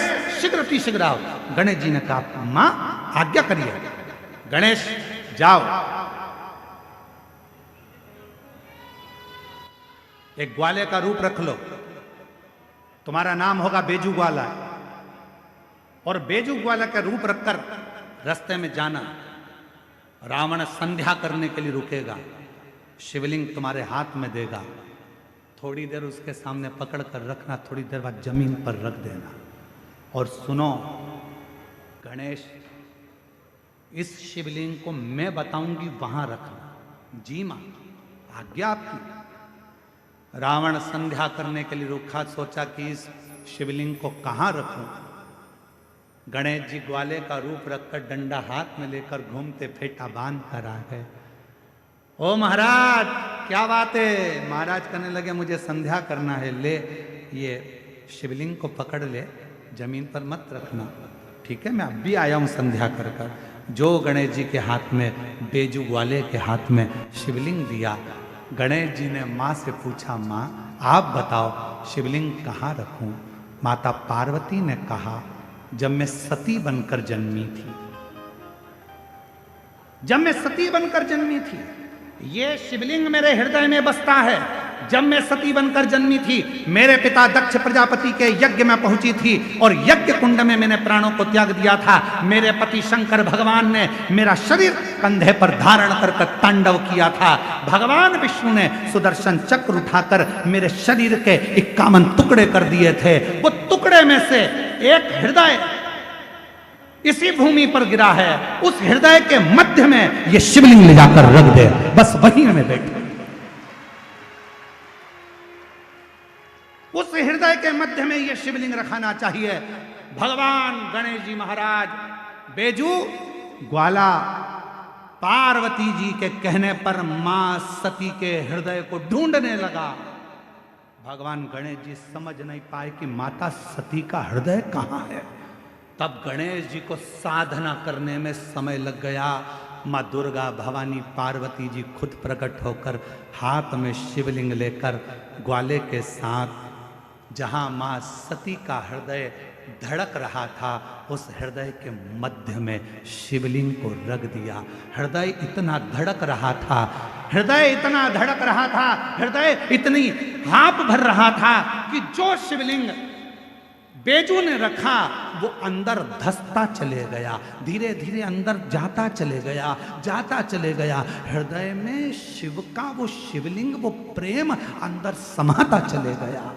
शीघ्र आओ। गणेश जी ने कहा, मां आज्ञा करिए। गणेश जाओ, एक ग्वाले का रूप रख लो, तुम्हारा नाम होगा बेजू ग्वाला। और बेजू ग्वाला का रूप रखकर रास्ते में जाना। रावण संध्या करने के लिए रुकेगा, शिवलिंग तुम्हारे हाथ में देगा, थोड़ी देर उसके सामने पकड़ कर रखना, थोड़ी देर बाद जमीन पर रख देना और सुनो गणेश, इस शिवलिंग को मैं बताऊंगी वहां रखना। जी मां, आज्ञा आपकी। रावण संध्या करने के लिए रुका, सोचा कि इस शिवलिंग को कहां रखूं। गणेश जी ग्वाले का रूप रखकर डंडा हाथ में लेकर घूमते फेटा बांध कर आ गए। ओ महाराज क्या बात है? महाराज कहने लगे मुझे संध्या करना है, ले ये शिवलिंग को पकड़ ले, जमीन पर मत रखना। ठीक है, मैं अब भी आया हूं संध्या कर कर। जो गणेश जी के हाथ में, बेजू ग्वाले के हाथ में शिवलिंग दिया, गणेश जी ने माँ से पूछा, माँ आप बताओ शिवलिंग कहाँ रखूं? माता पार्वती ने कहा, जब मैं सती बनकर जन्मी थी, जब मैं सती बनकर जन्मी थी, ये शिवलिंग मेरे हृदय में बसता है। जब मैं सती बनकर जन्मी थी, मेरे पिता दक्ष प्रजापति के यज्ञ में पहुंची थी और यज्ञ कुंड में मैंने प्राणों को त्याग दिया था। मेरे पति शंकर भगवान ने मेरा शरीर कंधे पर धारण कर तांडव किया था। भगवान विष्णु ने सुदर्शन चक्र उठाकर मेरे शरीर के 51 टुकड़े कर दिए थे। वो टुकड़े में से एक हृदय इसी भूमि पर गिरा है, उस हृदय के मध्य में ये शिवलिंग ले जाकर रख दे, बस वहीं हमें बैठे। उस हृदय के मध्य में ये शिवलिंग रखाना चाहिए। भगवान गणेश जी महाराज बेजू ग्वाला पार्वती जी के कहने पर मां सती के हृदय को ढूंढने लगा। भगवान गणेश जी समझ नहीं पाए कि माता सती का हृदय कहां है। तब गणेश जी को साधना करने में समय लग गया। माँ दुर्गा भवानी पार्वती जी खुद प्रकट होकर हाथ में शिवलिंग लेकर ग्वाले के साथ जहाँ माँ सती का हृदय धड़क रहा था, उस हृदय के मध्य में शिवलिंग को रख दिया। हृदय इतना धड़क रहा था, हृदय इतना धड़क रहा था, हृदय इतनी हाँप भर रहा था कि जो शिवलिंग बेजू ने रखा वो अंदर धसता चले गया, धीरे धीरे अंदर जाता चले गया, जाता चले गया। हृदय में शिव का वो शिवलिंग, वो प्रेम अंदर समाता चले गया।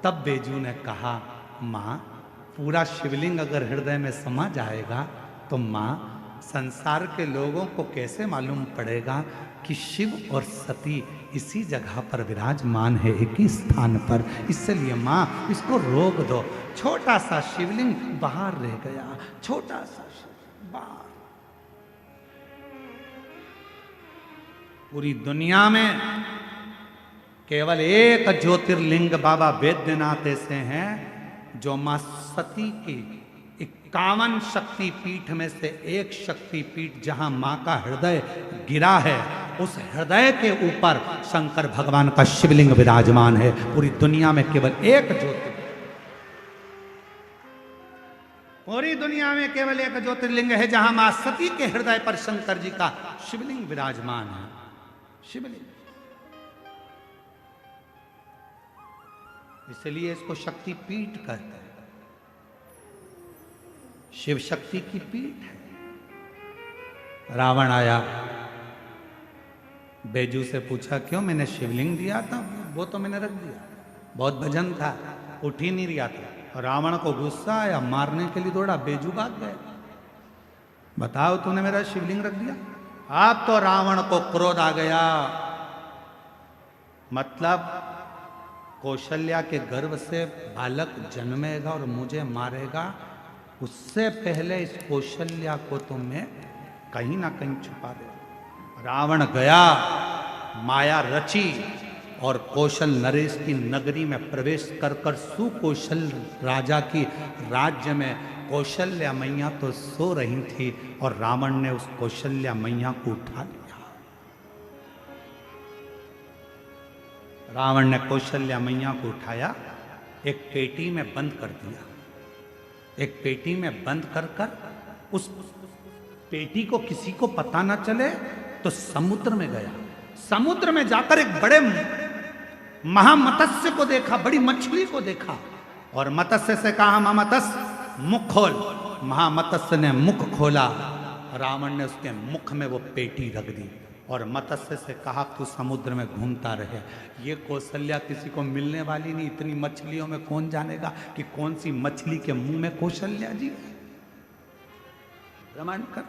तब बेजू ने कहा, माँ पूरा शिवलिंग अगर हृदय में समा जाएगा तो माँ संसार के लोगों को कैसे मालूम पड़ेगा कि शिव और सती इसी जगह पर विराजमान है, एक ही स्थान पर। इसलिए माँ इसको रोक दो। छोटा सा शिवलिंग बाहर रह गया, छोटा सा बाहर। पूरी दुनिया में केवल एक ज्योतिर्लिंग बाबा वैद्यनाथ ऐसे हैं जो मां सती की 51 शक्तिपीठ में से एक शक्तिपीठ जहां मां का हृदय गिरा है, उस हृदय के ऊपर शंकर भगवान का शिवलिंग विराजमान है। पूरी दुनिया में केवल एक ज्योतिर्लिंग, पूरी दुनिया में केवल एक ज्योतिर्लिंग है जहां मां सती के हृदय पर शंकर जी का शिवलिंग विराजमान है। शिवलिंग, इसलिए इसको शक्ति पीठ कहते हैं। शिव शक्ति की पीठ है। रावण आया, बेजू से पूछा, क्यों? मैंने शिवलिंग दिया था, वो तो मैंने रख दिया, बहुत भजन था, उठ ही नहीं रहा था। रावण को गुस्सा आया, मारने के लिए दौड़ा, बेजू भाग गए। बताओ, तूने मेरा शिवलिंग रख दिया। अब तो रावण को क्रोध आ गया। मतलब कौशल्या के गर्भ से बालक जन्मेगा और मुझे मारेगा, उससे पहले इस कौशल्या को तो मैं कहीं ना कहीं छुपा दे। रावण गया, माया रची और कौशल नरेश की नगरी में प्रवेश कर कर सुकौशल राजा की राज्य में कौशल्या मैया तो सो रही थी और रावण ने उस कौशल्या मैया को उठा लिया। रावण ने कौशल्या मैया को उठाया, एक पेटी में बंद कर दिया। एक पेटी में बंद कर कर उस पेटी को किसी को पता न चले तो समुद्र में गया। समुद्र में जाकर एक बड़े महामत्स्य को देखा, बड़ी मछली को देखा और मत्स्य से कहा, मत्स्य मुख खोल। महामत्स्य ने मुख खोला, रावण ने उसके मुख में वो पेटी रख दी और मत्स्य से कहा तू समुद्र में घूमता रहे। ये कौशल्या किसी को मिलने वाली नहीं, इतनी मछलियों में कौन जानेगा कि कौन सी मछली के मुंह में कौशल्या जी भ्रमण कर।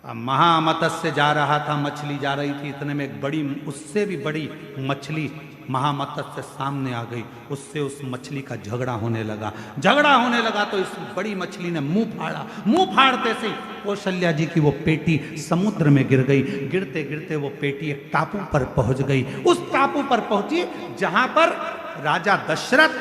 महामत्स्य जा रहा था, मछली जा रही थी, इतने में एक बड़ी, उससे भी बड़ी मछली महामत्स्य सामने आ गई। उससे उस मछली का झगड़ा होने लगा। झगड़ा होने लगा तो इस बड़ी मछली ने मुंह फाड़ा। मुंह फाड़ते से कौशल्या जी की वो पेटी समुद्र में गिर गई। गिरते गिरते वो पेटी एक टापू पर पहुंच गई। उस टापू पर पहुंची जहां पर राजा दशरथ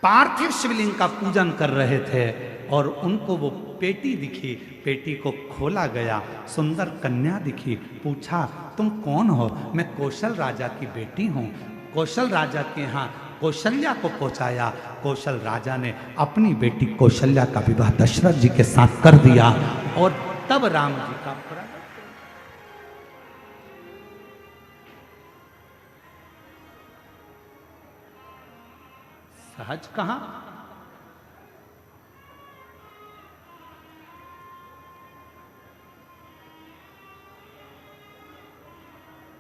पार्थिव शिवलिंग का पूजन कर रहे थे और उनको वो पेटी दिखी। पेटी को खोला गया, सुंदर कन्या दिखी। पूछा तुम कौन हो? मैं कौशल राजा की बेटी हूँ। कौशल राजा के यहाँ कौशल्या को पहुंचाया। कौशल राजा ने अपनी बेटी कौशल्या का विवाह दशरथ जी के साथ कर दिया और तब राम जी का सहज कहां?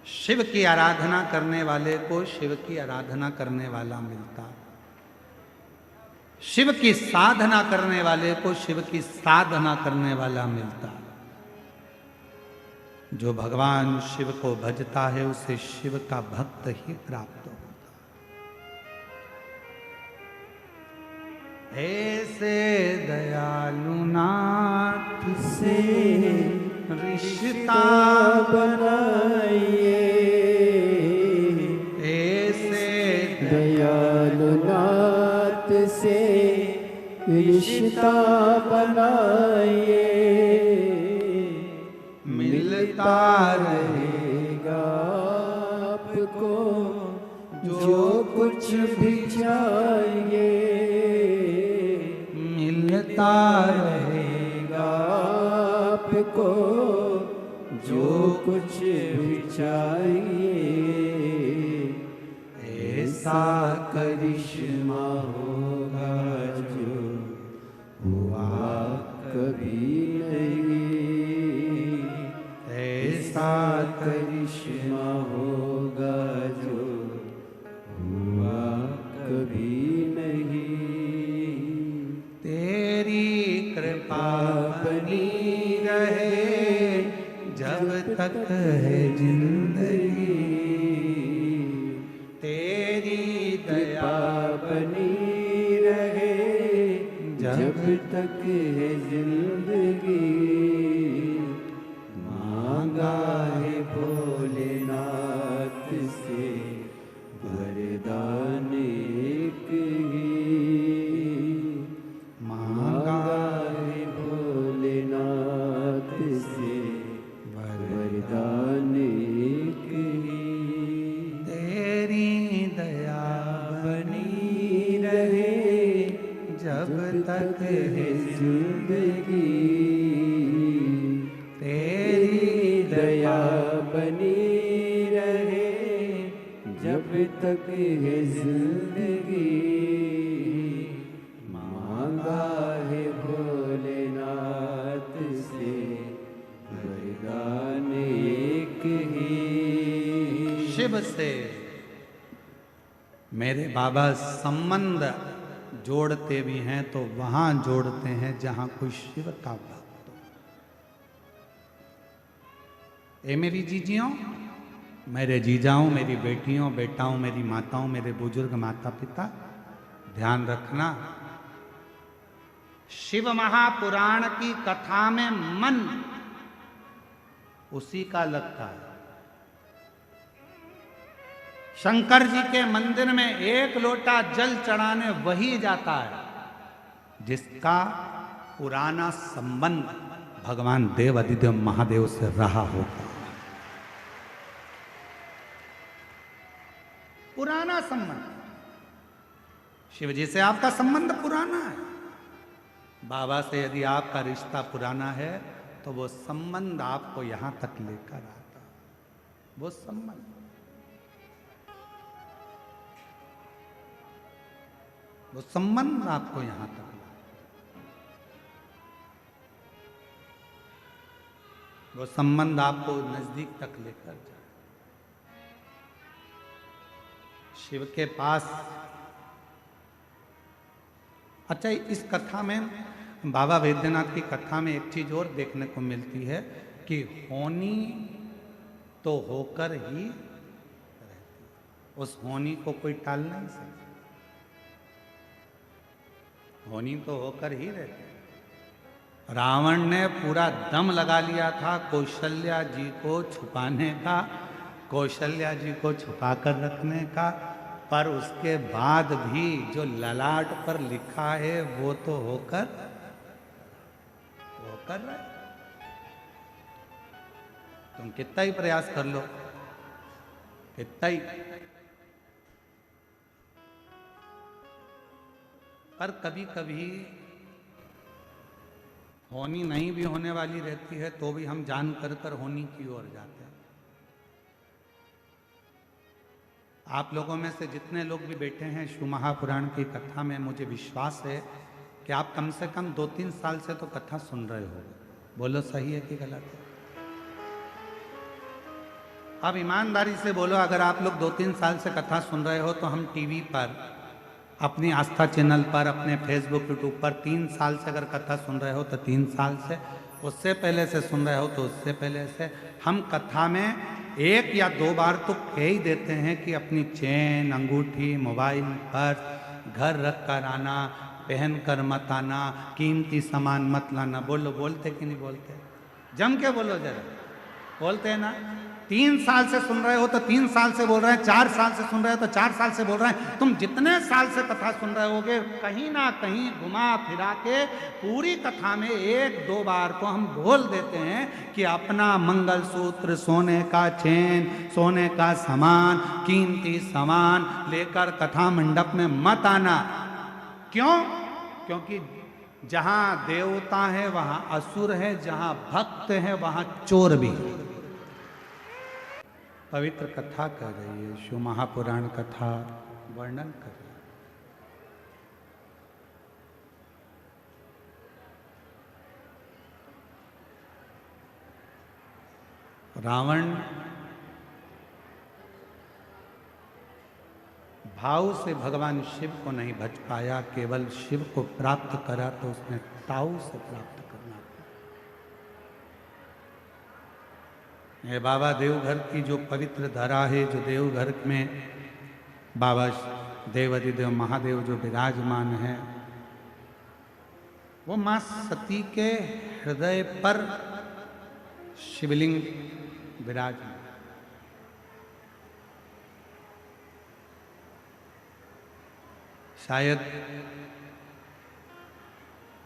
शिव की आराधना करने वाले को शिव की आराधना करने वाला मिलता। शिव की साधना करने वाले को शिव की साधना करने वाला मिलता। जो भगवान शिव को भजता है उसे शिव का भक्त ही प्राप्त होता। ऐसे दयालु नाथ से रिश्ता बनाइए, ऐसे दयालु नाथ से रिश्ता बनाइए। मिलता रहेगा आपको जो कुछ भी चाहिए। मिलता रहेगा आपको जो कुछ भी चाहिए। ऐसा करिश्मा होगा जो हुआ कभी नहीं। ऐसा करिश्मा होगा जो हुआ कभी नहीं। तेरी कृपा बनी रहे जब तक है जिंदगी। तेरी दया बनी रहे जब तक है जिंदगी। मांगा है भोलेनाथ से वरदान एक ही। मांगा है भोलेनाथ से वरदान एक ही। तेरी दया बनी रहे जब तक है जिंदगी। तेरी दया बनी रहे जब तक है जिंदगी। मांगा है भोलेनाथ से वरदान एक ही। शिव से मेरे बाबा संबंध जोड़ते भी हैं तो वहां जोड़ते हैं जहां कोई शिव का भक्त हो। ए मेरी जीजियों, मेरे जीजाओं, मेरी बेटियों, बेटाओं, मेरी माताओं, मेरे बुजुर्ग माता पिता, ध्यान रखना, शिव महापुराण की कथा में मन उसी का लगता है। शंकर जी के मंदिर में एक लोटा जल चढ़ाने वही जाता है जिसका पुराना संबंध भगवान देव अधिदेव महादेव से रहा होगा। पुराना संबंध। शिव जी से आपका संबंध पुराना है। बाबा से यदि आपका रिश्ता पुराना है तो वो संबंध आपको यहां तक लेकर आता। वो संबंध, वो संबंध आपको यहां तक लाए। वो संबंध आपको नजदीक तक लेकर जाए। शिव के पास। अच्छा, इस कथा में, बाबा वैद्यनाथ की कथा में एक चीज और देखने को मिलती है कि होनी तो होकर ही रहती, उस होनी को कोई टाल नहीं सकता। होनी तो होकर ही रहती। रावण ने पूरा दम लगा लिया था कौशल्या जी को छुपाने का, कौशल्या जी को छुपा कर रखने का, पर उसके बाद भी जो ललाट पर लिखा है वो तो होकर रहे। तुम कितना ही प्रयास कर लो, कितना ही, पर कभी कभी होनी नहीं भी होने वाली रहती है तो भी हम जान कर होनी की ओर जाते हैं। आप लोगों में से जितने लोग भी बैठे हैं शिव महापुराण की कथा में, मुझे विश्वास है कि आप कम से कम 2-3 साल से तो कथा सुन रहे हो। बोलो सही है कि गलत है? अब ईमानदारी से बोलो, अगर आप लोग 2-3 साल से कथा सुन रहे हो तो हम टीवी पर, अपनी आस्था चैनल पर, अपने फेसबुक यूट्यूब पर 3 साल से अगर कथा सुन रहे हो तो 3 साल से, उससे पहले से सुन रहे हो तो उससे पहले से, हम कथा में 1 या 2 बार तो कह ही देते हैं कि अपनी चेन, अंगूठी, मोबाइल, पर्स घर रख कर आना, पहन कर मत आना, कीमती सामान मत लाना। बोलो, बोलते कि नहीं बोलते? जम के बोलो जरा, बोलते हैं ना? 3 साल से सुन रहे हो तो 3 साल से बोल रहे हैं, 4 साल से सुन रहे हो तो 4 साल से बोल रहे हैं। तुम जितने साल से कथा सुन रहे होगे, कहीं ना कहीं घुमा फिरा के पूरी कथा में 1-2 बार तो हम बोल देते हैं कि अपना मंगलसूत्र, सोने का चेन, सोने का सामान, कीमती सामान लेकर कथा मंडप में मत आना। क्यों? क्योंकि जहां देवता है वहां असुर है, जहां भक्त है वहां चोर भी है। पवित्र कथा कर रही है, शिव महापुराण कथा वर्णन कर रही है। रावण भाव से भगवान शिव को नहीं भज पाया, केवल शिव को प्राप्त करा तो उसने ताऊ से प्राप्त करना। ये बाबा देवघर की जो पवित्र धरा है, जो देवघर में बाबा देवाधिदेव महादेव जो विराजमान है, वो मां सती के हृदय पर शिवलिंग विराजमान। शायद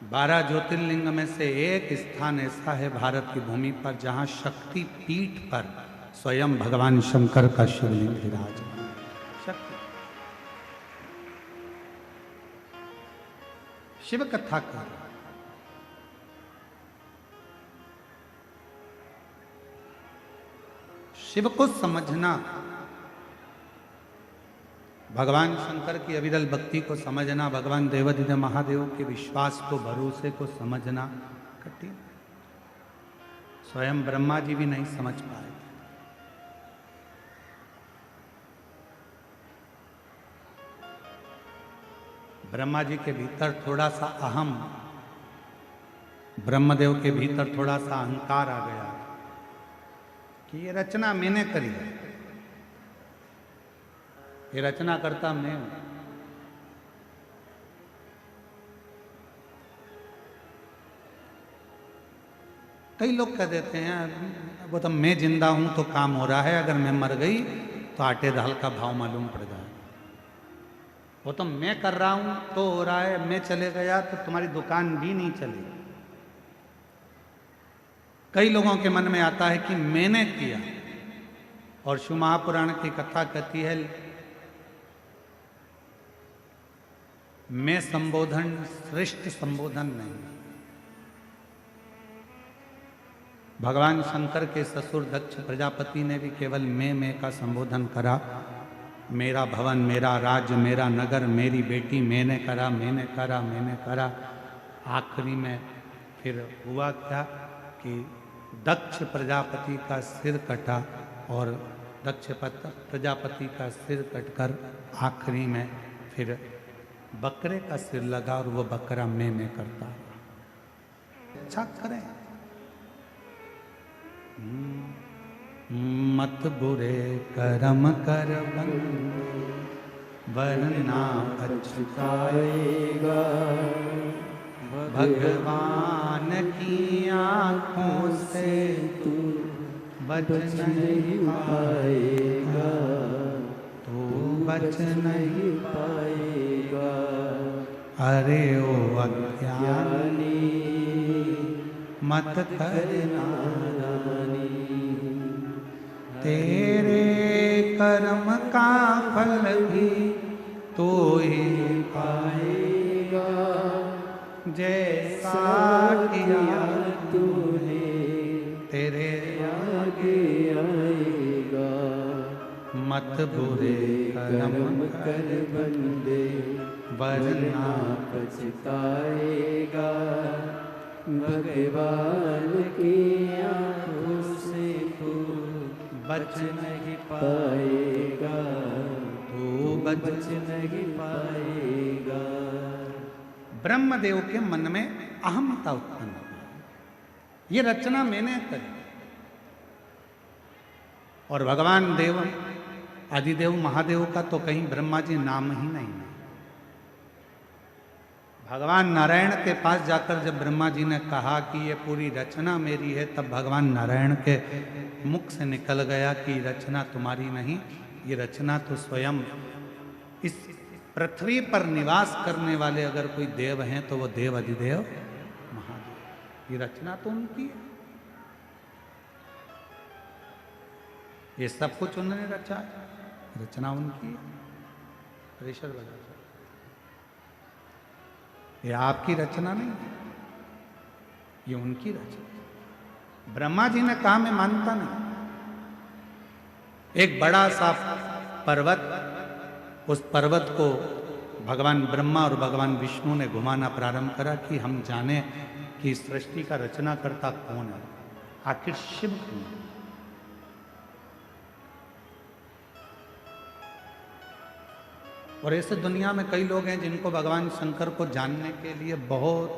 12 ज्योतिर्लिंग में से एक स्थान ऐसा है भारत की भूमि पर जहां शक्ति पीठ पर स्वयं भगवान शंकर का शिवलिंग विराजमान। शक्ति शिव कथा कर, शिव को समझना, भगवान शंकर की अविरल भक्ति को समझना, भगवान देवाधिदेव महादेव के विश्वास को, भरोसे को समझना कठिन। स्वयं ब्रह्मा जी भी नहीं समझ पाए। ब्रह्मा जी के भीतर थोड़ा सा अहम, ब्रह्मदेव के भीतर थोड़ा सा अहंकार आ गया कि ये रचना मैंने करी है, ये रचना करता मैं हूं। कई लोग कह देते हैं वो तो मैं जिंदा हूं तो काम हो रहा है, अगर मैं मर गई तो आटे दाल का भाव मालूम पड़ जाए। वो तो मैं कर रहा हूं तो हो रहा है, मैं चले गया तो तुम्हारी दुकान भी नहीं चली। कई लोगों के मन में आता है कि मैंने किया, और शिव महापुराण की कथा कहती है मैं संबोधन श्रेष्ठ संबोधन नहीं। भगवान शंकर के ससुर दक्ष प्रजापति ने भी केवल मैं का संबोधन करा। मेरा भवन, मेरा राज्य, मेरा नगर, मेरी बेटी, मैंने करा, मैंने करा, मैंने करा। आखिरी में फिर हुआ क्या कि दक्ष प्रजापति का सिर कटा और प्रजापति का सिर कटकर आखिरी में फिर बकरे का सिर लगा और वो बकरा में करता रहा। अच्छा करें, मत बुरे कर्म कर वरना पछताएगा, भगवान की आंखों से तू बच बच नहीं नहीं पाएगा, तू बच नहीं। पाएगा। अरे ओ अज्ञानी मत करना, तेरे कर्म का फल भी तो ही पाएगा, जैसा किया तूने तेरे आगे आएगा। मत बुरे कर्म कर्म कर बंदे वरना पछताएगा, भगवान की आंखों से तू बच नहीं पाएगा, तू बच। नहीं पाएगा। ब्रह्मदेव के मन में अहमता उत्पन्न हुई, ये रचना मैंने करी। और भगवान देव आदिदेव महादेव का तो कहीं ब्रह्मा जी नाम ही नहीं है। भगवान नारायण के पास जाकर जब ब्रह्मा जी ने कहा कि ये पूरी रचना मेरी है, तब भगवान नारायण के मुख से निकल गया कि रचना तुम्हारी नहीं, ये रचना तो स्वयं इस पृथ्वी पर निवास करने वाले अगर कोई देव हैं तो वो देव अधिदेव महादेव, ये रचना तो उनकी है। ये सब कुछ उन्होंने रचा है, रचना उनकी है। प्रेशर बजा, ये आपकी रचना नहीं है, ये उनकी रचना। ब्रह्मा जी ने कहा मैं मानता नहीं। एक बड़ा सा पर्वत, उस पर्वत को भगवान ब्रह्मा और भगवान विष्णु ने घुमाना प्रारंभ करा कि हम जाने कि सृष्टि का रचना करता कौन है, आखिर शिव कौन है। और ऐसे दुनिया में कई लोग हैं जिनको भगवान शंकर को जानने के लिए बहुत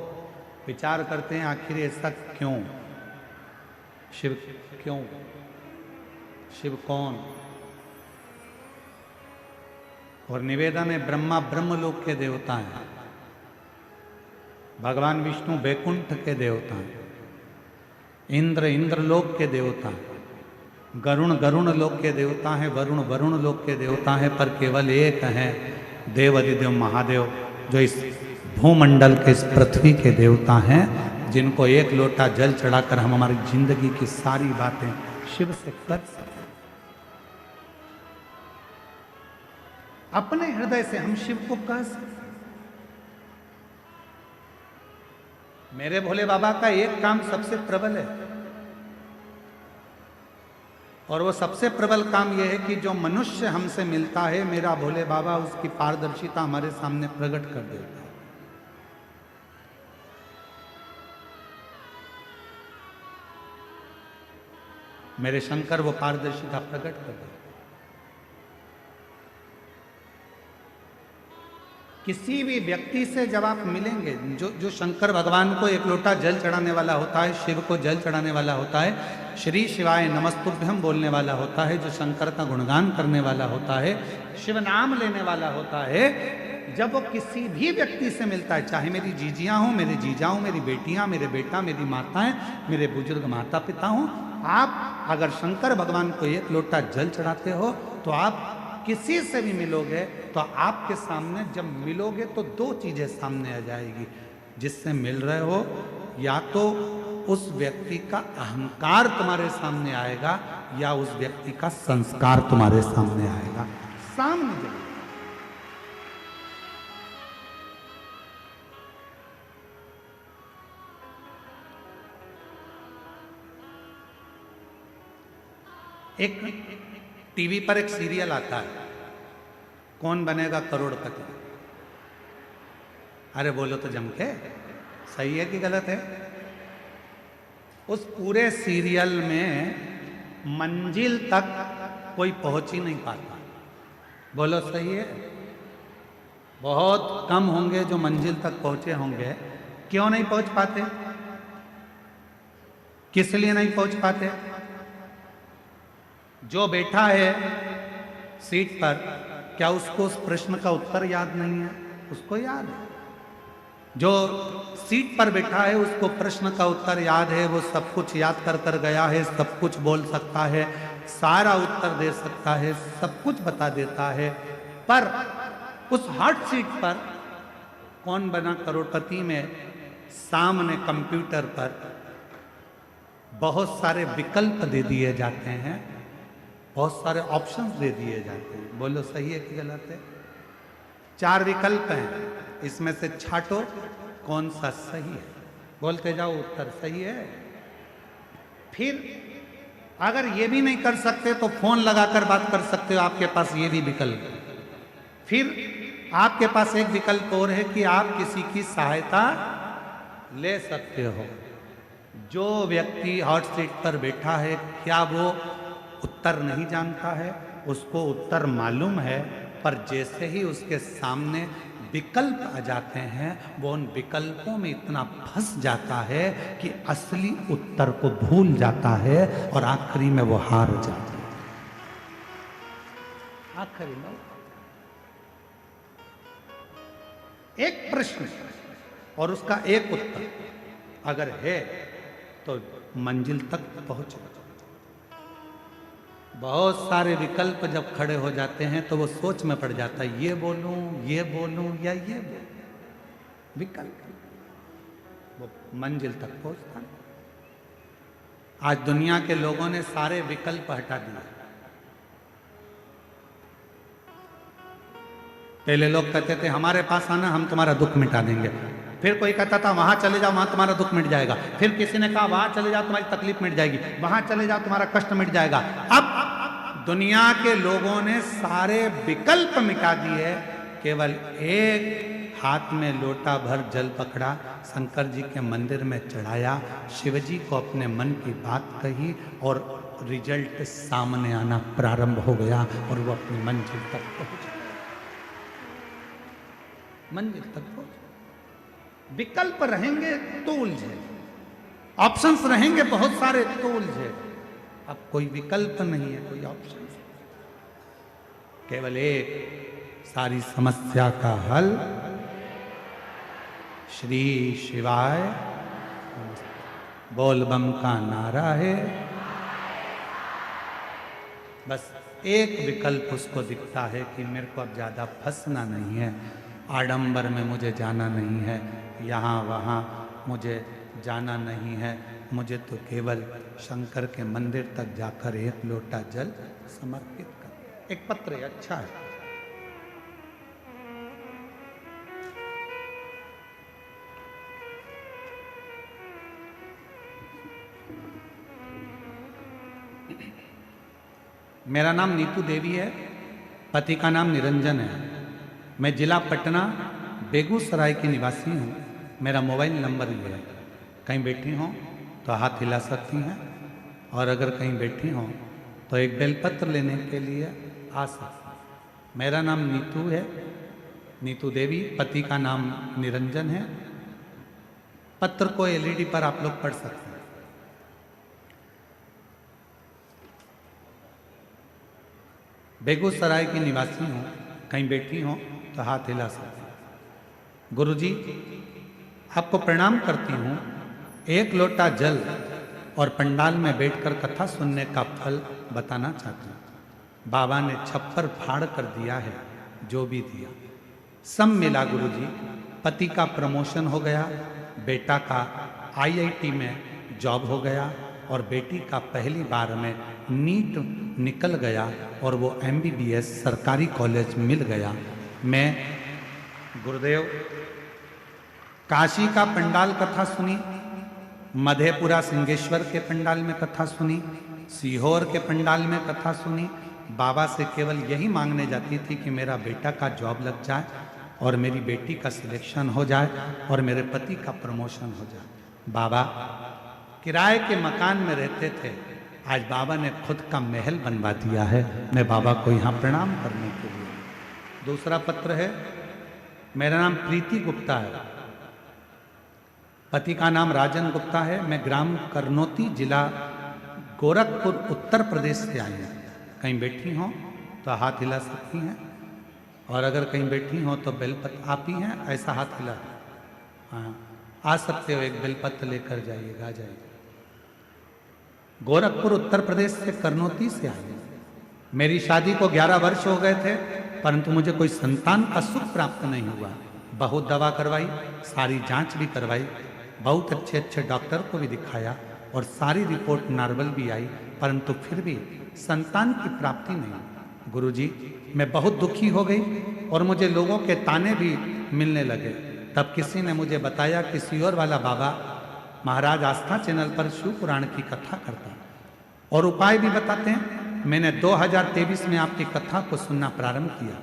विचार करते हैं, आखिर ऐसा क्यों, शिव क्यों, शिव कौन। और निवेदन है ब्रह्मा ब्रह्मलोक के देवता हैं, भगवान विष्णु वैकुंठ के देवता हैं, इंद्र इंद्रलोक के देवता हैं, गरुण गरुण लोक के देवता हैं, वरुण वरुण लोक के देवता हैं, पर केवल एक हैं देव अधिदेव महादेव जो इस भूमंडल के इस पृथ्वी के देवता हैं, जिनको एक लोटा जल चढ़ाकर हम हमारी जिंदगी की सारी बातें शिव से कर सकते। अपने हृदय से हम शिव को कह सकते। मेरे भोले बाबा का एक काम सबसे प्रबल है, और वो सबसे प्रबल काम यह है कि जो मनुष्य हमसे मिलता है, मेरा भोले बाबा उसकी पारदर्शिता हमारे सामने प्रकट कर देता है। मेरे शंकर वो पारदर्शिता प्रकट कर देते। किसी भी व्यक्ति से जब आप मिलेंगे, जो शंकर भगवान को एक लोटा जल चढ़ाने वाला होता है, शिव को जल चढ़ाने वाला होता है, श्री शिवाय नमस्तुभ्यम बोलने वाला होता है, जो शंकर का गुणगान करने वाला होता है, शिव नाम लेने वाला होता है, जब वो किसी भी व्यक्ति से मिलता है, चाहे मेरी जीजियाँ हों, मेरे जीजा हों, मेरी बेटियाँ, मेरे बेटा, मेरी माताएं, मेरे बुजुर्ग माता पिता हों, आप अगर शंकर भगवान को एक लोटा जल चढ़ाते हो तो आप किसी से भी मिलोगे तो आपके सामने जब मिलोगे तो दो चीजें सामने आ जाएगी। जिससे मिल रहे हो, या तो उस व्यक्ति का अहंकार तुम्हारे सामने आएगा, या उस व्यक्ति का संस्कार तुम्हारे सामने आएगा। सामने जाएगा। एक टीवी पर एक सीरियल आता है, कौन बनेगा करोड़पति। अरे बोलो तो जम के, सही है कि गलत है? उस पूरे सीरियल में मंजिल तक कोई पहुंच ही नहीं पाता। बोलो सही है? बहुत कम होंगे जो मंजिल तक पहुंचे होंगे। क्यों नहीं पहुंच पाते? किस लिए नहीं पहुंच पाते? जो बैठा है सीट पर, क्या उसको उस प्रश्न का उत्तर याद नहीं है? उसको याद है। जो सीट पर बैठा है उसको प्रश्न का उत्तर याद है, वो सब कुछ याद कर कर गया है, सब कुछ बोल सकता है, सारा उत्तर दे सकता है, सब कुछ बता देता है। पर उस हॉट सीट पर कौन बना करोड़पति में सामने कंप्यूटर पर बहुत सारे विकल्प दे दिए जाते हैं, बहुत सारे ऑप्शंस दे दिए जाते हैं। बोलो सही है कि गलत है? 4 विकल्प हैं, इसमें से छांटो कौन सा सही है। बोलते जाओ उत्तर सही है। फिर अगर ये भी नहीं कर सकते तो फोन लगाकर बात कर सकते हो, आपके पास ये भी विकल्प है। फिर आपके पास एक विकल्प और है कि आप किसी की सहायता ले सकते हो। जो व्यक्ति हॉट सीट पर बैठा है, क्या वो उत्तर नहीं जानता है? उसको उत्तर मालूम है, पर जैसे ही उसके सामने विकल्प आ जाते हैं, वो उन विकल्पों में इतना फंस जाता है कि असली उत्तर को भूल जाता है और आखिरी में वो हार जाता है। आखिरी में एक प्रश्न और उसका एक उत्तर अगर है तो मंजिल तक पहुंचे। बहुत सारे विकल्प जब खड़े हो जाते हैं तो वो सोच में पड़ जाता है, ये बोलूं या ये बोलूं। विकल्प वो मंजिल तक पहुंचता नहीं। आज दुनिया के लोगों ने सारे विकल्प हटा दिए। पहले लोग कहते थे हमारे पास आना, हम तुम्हारा दुख मिटा देंगे। फिर कोई कहता था वहां चले जाओ, वहां तुम्हारा दुख मिट जाएगा। फिर किसी ने कहा वहां चले जाओ, तुम्हारी तकलीफ मिट जाएगी। वहां चले जाओ, तुम्हारा कष्ट मिट जाएगा। अब दुनिया के लोगों ने सारे विकल्प मिटा दिए, केवल एक हाथ में लोटा भर जल पकड़ा, शंकर जी के मंदिर में चढ़ाया, शिवजी को अपने मन की बात कही और रिजल्ट सामने आना प्रारंभ हो गया और वो अपनी मंजिल तक पहुंच गया। मंजिल तक पहुंच। विकल्प रहेंगे तो उलझे, ऑप्शंस रहेंगे बहुत सारे तो उलझे। अब कोई विकल्प नहीं है, कोई ऑप्शन, केवल एक सारी समस्या का हल श्री शिवाय बोल बम का नारा है। बस एक विकल्प उसको दिखता है कि मेरे को अब ज्यादा फंसना नहीं है, आडंबर में मुझे जाना नहीं है, यहाँ वहाँ मुझे जाना नहीं है, मुझे तो केवल शंकर के मंदिर तक जाकर एक लोटा जल समर्पित कर। एक पत्र है, अच्छा है। मेरा नाम नीतू देवी है, पति का नाम निरंजन है। मैं जिला पटना बेगूसराय की निवासी हूँ। मेरा मोबाइल नंबर ये है, कहीं बैठी हों तो हाथ हिला सकती हैं, और अगर कहीं बैठी हों तो एक बेलपत्र लेने के लिए आ सकती हैं। मेरा नाम नीतू है, नीतू देवी, पति का नाम निरंजन है। पत्र को एलईडी पर आप लोग पढ़ सकते हैं। बेगूसराय की निवासी हूँ, कहीं बैठी हों तो हाथ हिला सकते हैं। गुरुजी, आपको प्रणाम करती हूँ। एक लोटा जल और पंडाल में बैठकर कथा सुनने का फल बताना चाहती हूँ। बाबा ने छप्पर फाड़ कर दिया है, जो भी दिया सब मिला गुरुजी। पति का प्रमोशन हो गया, बेटा का आईआईटी में जॉब हो गया और बेटी का पहली बार में नीट निकल गया और वो एमबीबीएस सरकारी कॉलेज मिल गया। मैं गुरुदेव काशी का पंडाल कथा सुनी, मधेपुरा सिंहेश्वर के पंडाल में कथा सुनी, सीहोर के पंडाल में कथा सुनी। बाबा से केवल यही मांगने जाती थी कि मेरा बेटा का जॉब लग जाए और मेरी बेटी का सिलेक्शन हो जाए और मेरे पति का प्रमोशन हो जाए। बाबा किराए के मकान में रहते थे, आज बाबा ने खुद का महल बनवा दिया है। मैं बाबा को यहाँ प्रणाम करने के लिए। दूसरा पत्र है, मेरा नाम प्रीति गुप्ता है, पति का नाम राजन गुप्ता है, मैं ग्राम करनौती जिला गोरखपुर उत्तर प्रदेश से आई हूँ। कहीं बैठी हो तो हाथ हिला सकती हैं, और अगर कहीं बैठी हो तो बेलपत्र आप ही हैं, ऐसा हाथ हिला। हाँ, आ सकते हो, एक बेलपत्र लेकर जाइएगा, आ जाइए। गोरखपुर उत्तर प्रदेश से करनौती से आई हूँ। मेरी शादी को 11 वर्ष हो गए थे, परंतु मुझे कोई संतान का सुख प्राप्त नहीं हुआ। बहुत दवा करवाई, सारी जांच भी करवाई, बहुत अच्छे अच्छे डॉक्टर को भी दिखाया और सारी रिपोर्ट नॉर्मल भी आई, परंतु फिर भी संतान की प्राप्ति नहीं। गुरुजी, मैं बहुत दुखी हो गई और मुझे लोगों के ताने भी मिलने लगे। तब किसी ने मुझे बताया कि सियोर वाला बाबा महाराज आस्था चैनल पर शिव पुराण की कथा करता है और उपाय भी बताते हैं। मैंने 2023 में आपकी कथा को सुनना प्रारंभ किया।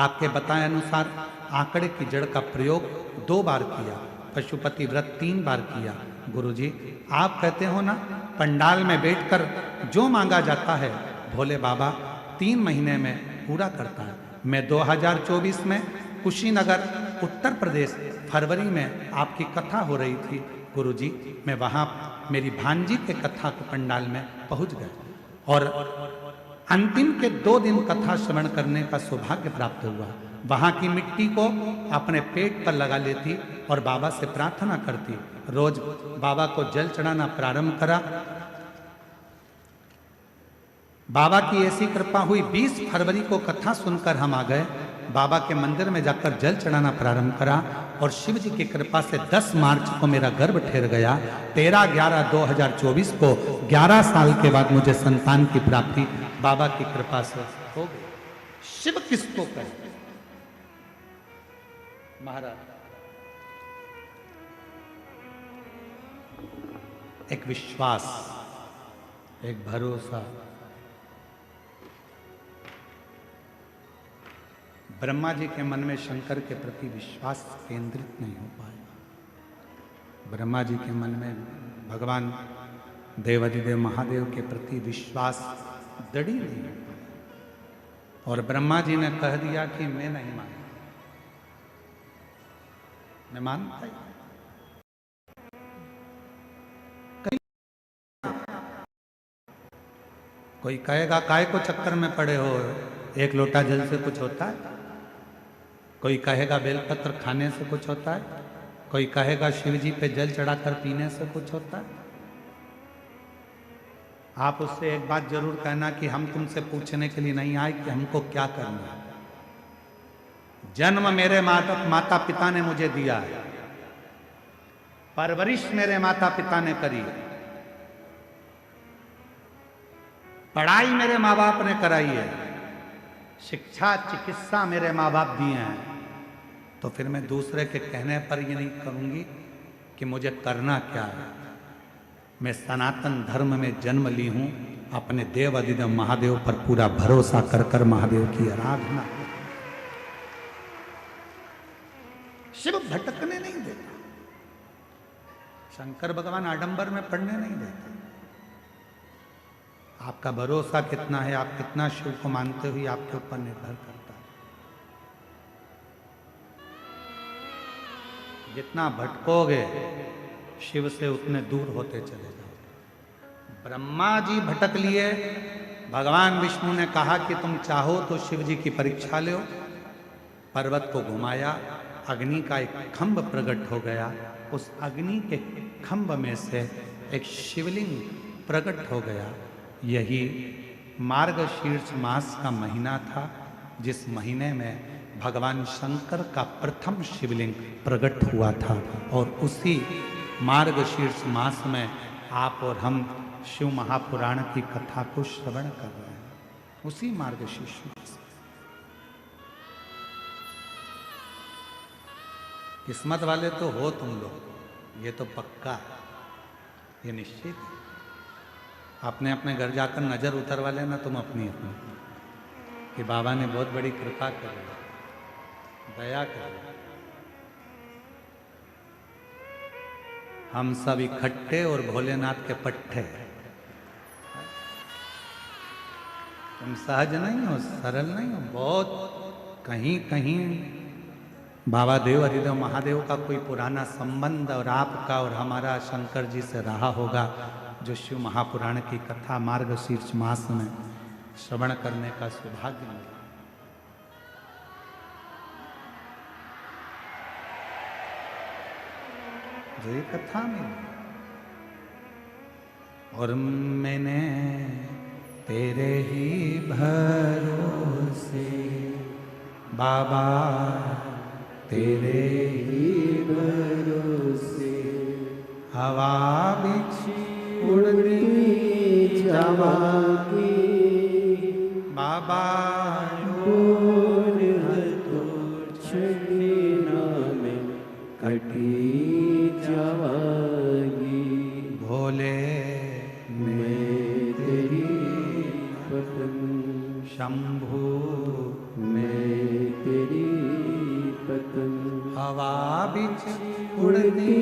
आपके बताए अनुसार आंकड़े की जड़ का प्रयोग 2 बार किया, पशुपति व्रत 3 बार किया। गुरुजी, आप कहते हो ना, पंडाल में बैठकर जो मांगा जाता है भोले बाबा 3 महीने में पूरा करता है। मैं 2024 में कुशीनगर उत्तर प्रदेश फरवरी में आपकी कथा हो रही थी। गुरुजी, मैं वहाँ मेरी भांजी के कथा को पंडाल में पहुँच गए और अंतिम के 2 दिन कथा श्रवण करने का सौभाग्य प्राप्त हुआ। वहाँ की मिट्टी को अपने पेट पर लगा लेती और बाबा से प्रार्थना करती। रोज बाबा को जल चढ़ाना प्रारंभ करा। बाबा की ऐसी कृपा हुई, 20 फरवरी को कथा सुनकर हम आ गए। बाबा के मंदिर में जाकर जल चढ़ाना प्रारंभ करा और शिव जी की कृपा से 10 मार्च को मेरा गर्भ ठहर गया। 13/11/2024 को 11 साल के बाद मुझे संतान की प्राप्ति बाबा की कृपा से हो गई। शिव किसको कहे महाराज? एक विश्वास, एक भरोसा। ब्रह्मा जी के मन में शंकर के प्रति विश्वास केंद्रित नहीं हो पाया। ब्रह्मा जी के मन में भगवान देवाधिदेव महादेव के प्रति विश्वास दृढ़ नहीं हो पाया और ब्रह्मा जी ने कह दिया कि मैं नहीं मानता। मैं मानता ही कोई कहेगा काय को चक्कर में पड़े हो, एक लोटा जल से कुछ होता है? कोई कहेगा बेलपत्र खाने से कुछ होता है? कोई कहेगा शिव जी पे जल चढ़ाकर पीने से कुछ होता है? आप उससे एक बात जरूर कहना कि हम तुमसे पूछने के लिए नहीं आए कि हमको क्या करना है। जन्म मेरे माता पिता ने मुझे दिया है, परवरिश मेरे माता पिता ने करी है, पढ़ाई मेरे माँ बाप ने कराई है, शिक्षा चिकित्सा मेरे माँ बाप दिए हैं, तो फिर मैं दूसरे के कहने पर ये नहीं कहूंगी कि मुझे करना क्या है। मैं सनातन धर्म में जन्म ली हूं, अपने देव अधिदेव महादेव पर पूरा भरोसा कर कर महादेव की आराधना। शिव भटकने नहीं देता, शंकर भगवान आडंबर में पड़ने नहीं देते। आपका भरोसा कितना है, आप कितना शिव को मानते हुए आपके ऊपर निर्भर करता है। जितना भटकोगे शिव से उतने दूर होते चले जाओगे। ब्रह्मा जी भटक लिए, भगवान विष्णु ने कहा कि तुम चाहो तो शिव जी की परीक्षा लो। पर्वत को घुमाया, अग्नि का एक खंभ प्रकट हो गया, उस अग्नि के खंभ में से एक शिवलिंग प्रकट हो गया। यही मार्गशीर्ष मास का महीना था, जिस महीने में भगवान शंकर का प्रथम शिवलिंग प्रकट हुआ था। और उसी मार्गशीर्ष मास में आप और हम शिव महापुराण की कथा को श्रवण कर रहे हैं, उसी मार्गशीर्ष मास। किस्मत वाले तो हो तुम लोग, ये तो पक्का है, ये निश्चित है। अपने अपने घर जाकर नजर उतरवा लेना तुम अपनी अपनी, कि बाबा ने बहुत बड़ी कृपा कर, दया कर। हम सब इकट्ठे और भोलेनाथ के पट्टे। तुम सहज नहीं हो, सरल नहीं हो, बहुत कहीं कहीं बाबा देव हरिदेव महादेव का कोई पुराना संबंध और आपका और हमारा शंकर जी से रहा होगा, जो शिव महापुराण की कथा मार्गशीर्ष मास में श्रवण करने का सौभाग्य मिला। जो ये कथा में, और मैंने तेरे ही भरोसे बाबा, तेरे ही भरोसे हवा बिछी उड़नी जावागी बाबा, डोर तो छड़ी नाम कटी जावागी। भोले मैं तेरी पतंग, शंभू मैं तेरी पतंग, हवा बिछ उड़ती उड़नी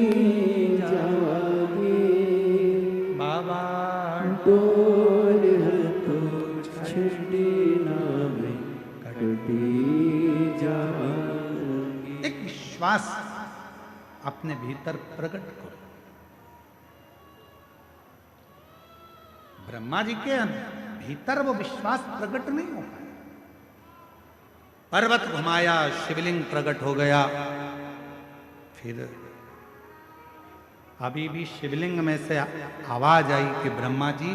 जावागी बाबा, डोर तो छड़ी नाम कटी जावागी। एक विश्वास अपने भीतर प्रकट करो। ब्रह्मा जी के भीतर वो विश्वास प्रकट नहीं हो पाया। पर्वत घुमाया, शिवलिंग प्रकट हो गया, फिर अभी भी शिवलिंग में से आवाज आई कि ब्रह्मा जी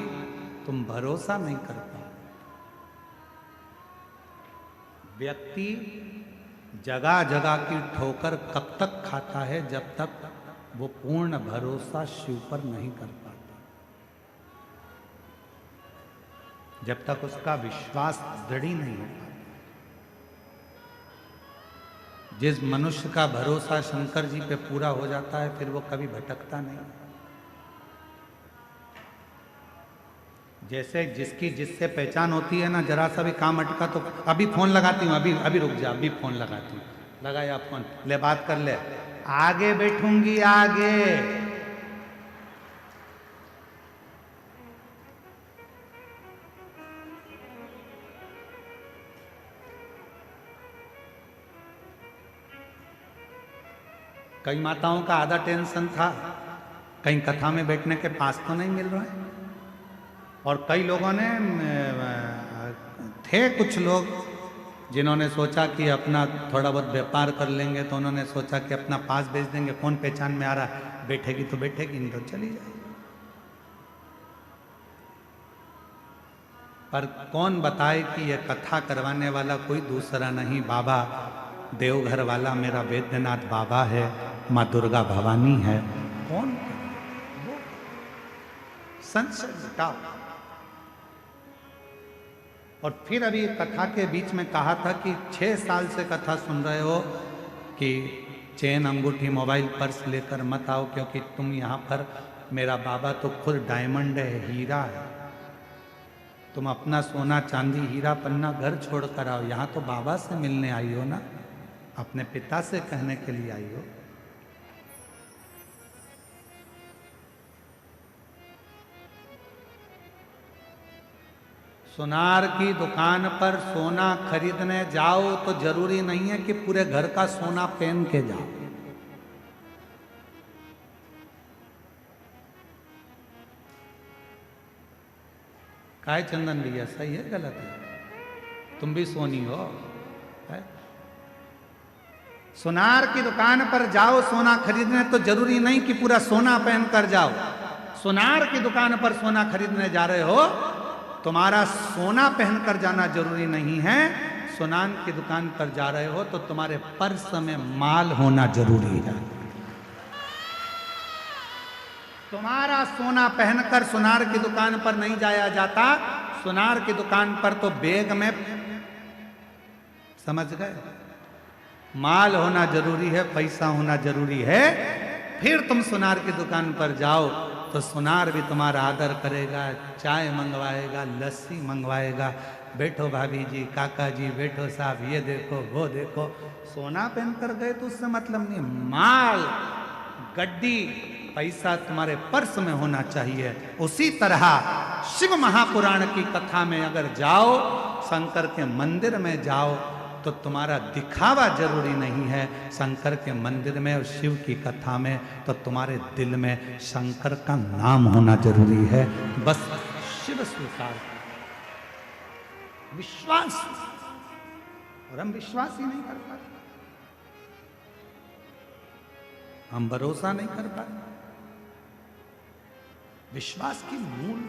तुम भरोसा नहीं कर पाए। व्यक्ति जगह जगह की ठोकर कब तक खाता है, जब तक वो पूर्ण भरोसा शिव पर नहीं कर पाता, जब तक उसका विश्वास दृढ़ ही नहीं हो पाता। जिस मनुष्य का भरोसा शंकर जी पे पूरा हो जाता है, फिर वो कभी भटकता नहीं। जैसे जिसकी जिससे पहचान होती है ना, जरा सा भी काम अटका तो अभी फोन लगाती हूँ, अभी अभी रुक जा, अभी फोन लगाती हूँ, लगाया फोन, ले बात कर ले, आगे बैठूंगी आगे। कई माताओं का आधा टेंशन था, कहीं कथा में बैठने के पास तो नहीं मिल रहा है। और कई लोगों ने थे कुछ लोग जिन्होंने सोचा कि अपना थोड़ा बहुत व्यापार कर लेंगे, तो उन्होंने सोचा कि अपना पास बेच देंगे, कौन पहचान में आ रहा है, बैठेगी तो बैठेगी, नहीं तो चली जाएगी। पर कौन बताए कि यह कथा करवाने वाला कोई दूसरा नहीं, बाबा देवघर वाला मेरा वैद्यनाथ बाबा है, माँ दुर्गा भवानी है। कौन वो संशय का। और फिर अभी कथा के बीच में कहा था कि 6 साल से कथा सुन रहे हो कि चेन, अंगूठी, मोबाइल, पर्स लेकर मत आओ, क्योंकि तुम यहाँ पर, मेरा बाबा तो खुद डायमंड है, हीरा है। तुम अपना सोना चांदी हीरा पन्ना घर छोड़ कर आओ, यहाँ तो बाबा से मिलने आई हो ना, अपने पिता से कहने के लिए आई हो। सुनार की दुकान पर सोना खरीदने जाओ तो जरूरी नहीं है कि पूरे घर का सोना पहन के जाओ। काय चंदन भैया, सही है गलत है? तुम भी सोनी हो है? सुनार की दुकान पर जाओ सोना खरीदने तो जरूरी नहीं कि पूरा सोना पहन कर जाओ। सुनार की दुकान पर सोना खरीदने जा रहे हो, तुम्हारा सोना पहनकर जाना जरूरी नहीं है। सुनार की दुकान पर जा रहे हो तो तुम्हारे पर्स में माल होना जरूरी है। तुम्हारा सोना पहनकर सुनार की दुकान पर नहीं जाया जाता। सुनार की दुकान पर तो बैग में, समझ गए, माल होना जरूरी है, पैसा होना जरूरी है। फिर तुम सुनार की दुकान पर जाओ तो सुनार भी तुम्हारा आदर करेगा, चाय मंगवाएगा, लस्सी मंगवाएगा, बैठो भाभी जी, काका जी, बैठो साहब, ये देखो वो देखो। सोना पहन कर गए तो उससे मतलब नहीं। माल, गड्डी, पैसा तुम्हारे पर्स में होना चाहिए। उसी तरह शिव महापुराण की कथा में अगर जाओ, शंकर के मंदिर में जाओ, तो तुम्हारा दिखावा जरूरी नहीं है। शंकर के मंदिर में और शिव की कथा में तो तुम्हारे दिल में शंकर का नाम होना जरूरी है। बस शिव स्वीकार, विश्वास, और हम विश्वास ही नहीं कर पाते, हम भरोसा नहीं कर पाते। विश्वास की मूल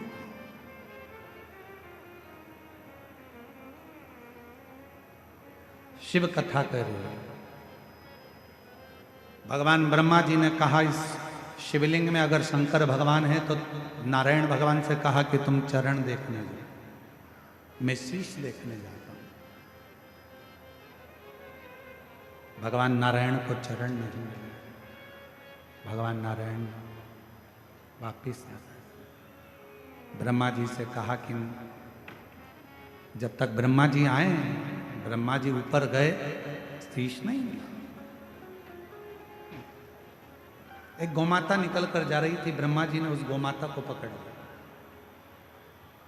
शिव कथा कह रहे हैं। भगवान ब्रह्मा जी ने कहा इस शिवलिंग में अगर शंकर भगवान है तो नारायण भगवान से कहा कि तुम चरण देखने जाओ, मैं शीश देखने जाता हूं। भगवान नारायण को चरण नहीं मिले, भगवान नारायण वापिस आ गए। ब्रह्मा जी से कहा कि जब तक ब्रह्मा जी आए, ब्रह्मा जी ऊपर गए, शीश नहीं मिला। एक गोमाता निकल कर जा रही थी, ब्रह्मा जी ने उस गोमाता को पकड़ लिया,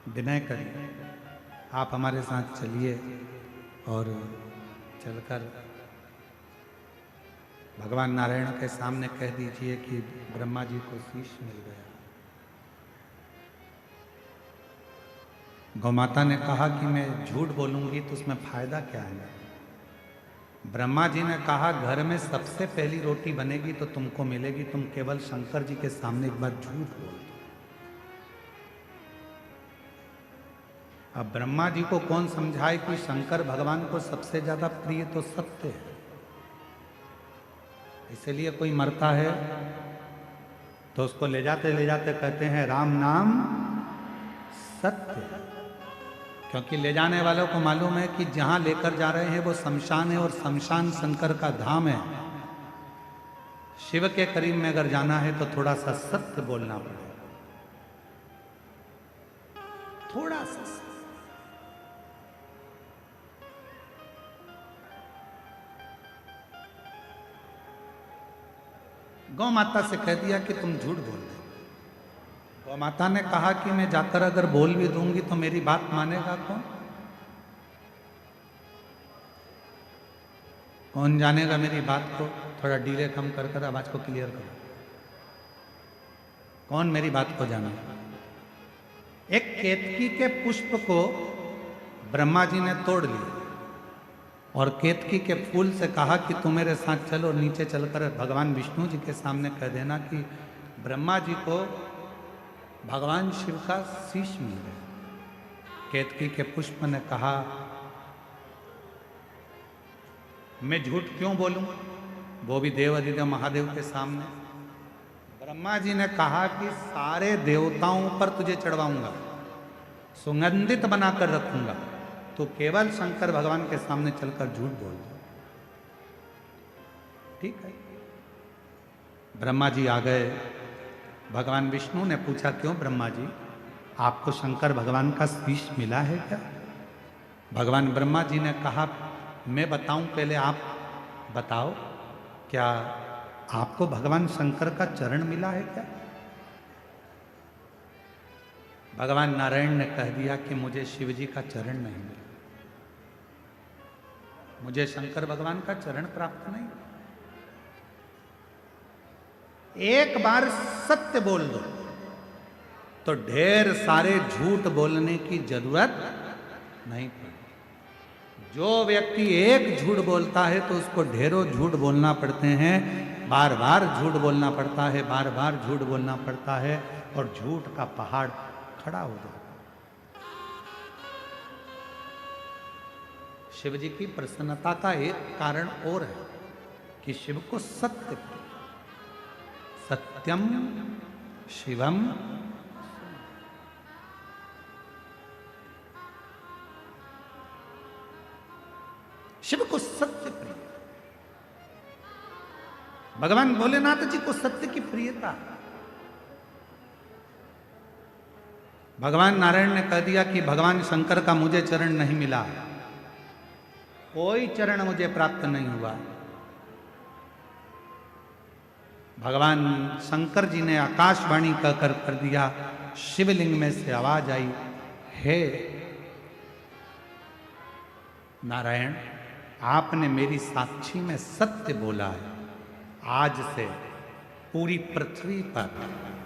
विनय करिए, आप हमारे साथ चलिए और चलकर भगवान नारायण के सामने कह दीजिए कि ब्रह्मा जी को शीश मिल गया। गौमाता ने कहा कि मैं झूठ बोलूंगी तो उसमें फायदा क्या है। ब्रह्मा जी ने कहा घर में सबसे पहली रोटी बनेगी तो तुमको मिलेगी, तुम केवल शंकर जी के सामने एक बार झूठ बोल दो। अब ब्रह्मा जी को कौन समझाए कि शंकर भगवान को सबसे ज्यादा प्रिय तो सत्य है, इसलिए कोई मरता है तो उसको ले जाते कहते हैं राम नाम सत्य है, क्योंकि ले जाने वालों को मालूम है कि जहां लेकर जा रहे हैं वो शमशान है और शमशान शंकर का धाम है। शिव के करीब में अगर जाना है तो थोड़ा सा सत्य बोलना पड़ेगा, थोड़ा सा सत्य। गौ माता से कह दिया कि तुम झूठ बोल रहे। गौ माता ने कहा कि मैं जाकर अगर बोल भी दूंगी तो मेरी बात मानेगा कौन? कौन जानेगा मेरी बात को? थोड़ा डीले कम कर आवाज को क्लियर करो। कौन मेरी बात को जानेगा? एक केतकी के पुष्प को ब्रह्मा जी ने तोड़ लिया और केतकी के फूल से कहा कि तुम मेरे साथ चलो, नीचे चलकर भगवान विष्णु जी के सामने कह देना कि ब्रह्मा जी को भगवान शिव का शीश मिल गया। केतकी के पुष्प ने कहा मैं झूठ क्यों बोलूं, वो भी देव अधिदेव महादेव के सामने। ब्रह्मा जी ने कहा कि सारे देवताओं पर तुझे चढ़वाऊंगा, सुगंधित बनाकर रखूंगा, तो केवल शंकर भगवान के सामने चलकर झूठ बोल दो। ठीक है। ब्रह्मा जी आ गए। भगवान विष्णु ने पूछा क्यों ब्रह्मा जी, आपको शंकर भगवान का शीश मिला है क्या? भगवान ब्रह्मा जी ने कहा मैं बताऊं, पहले आप बताओ, क्या आपको भगवान शंकर का चरण मिला है क्या? भगवान नारायण ने कह दिया कि मुझे शिव जी का चरण नहीं मिला, मुझे शंकर भगवान का चरण प्राप्त नहीं। एक बार सत्य बोल दो तो ढेर सारे झूठ बोलने की जरूरत नहीं पड़ती। जो व्यक्ति एक झूठ बोलता है तो उसको ढेरों झूठ बोलना पड़ते हैं, बार बार झूठ बोलना पड़ता है, बार बार झूठ बोलना पड़ता है और झूठ का पहाड़ खड़ा हो जाता है। शिव जी की प्रसन्नता का एक कारण और है कि शिव को सत्य, सत्यम शिवम, शिव को सत्य प्रिय। भगवान भोलेनाथ जी को सत्य की प्रियता। भगवान नारायण ने कह दिया कि भगवान शंकर का मुझे चरण नहीं मिला, कोई चरण मुझे प्राप्त नहीं हुआ। भगवान शंकर जी ने आकाशवाणी कहकर कर दिया, शिवलिंग में से आवाज आई, हे नारायण, आपने मेरी साक्षी में सत्य बोला है। आज से पूरी पृथ्वी पर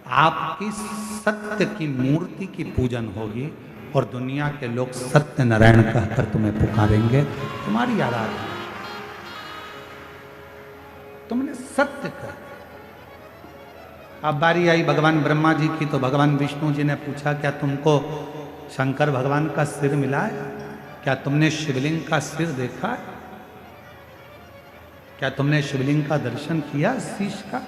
आपकी सत्य की मूर्ति की पूजन होगी और दुनिया के लोग सत्य नारायण कहकर तुम्हें पुकारेंगे, तुम्हारी आराधना। तुमने सत्य कहा। अब बारी आई भगवान ब्रह्मा जी की, तो भगवान विष्णु जी ने पूछा, क्या तुमको शंकर भगवान का सिर मिला है? क्या तुमने शिवलिंग का सिर देखा है? क्या तुमने शिवलिंग का दर्शन किया, शीश का?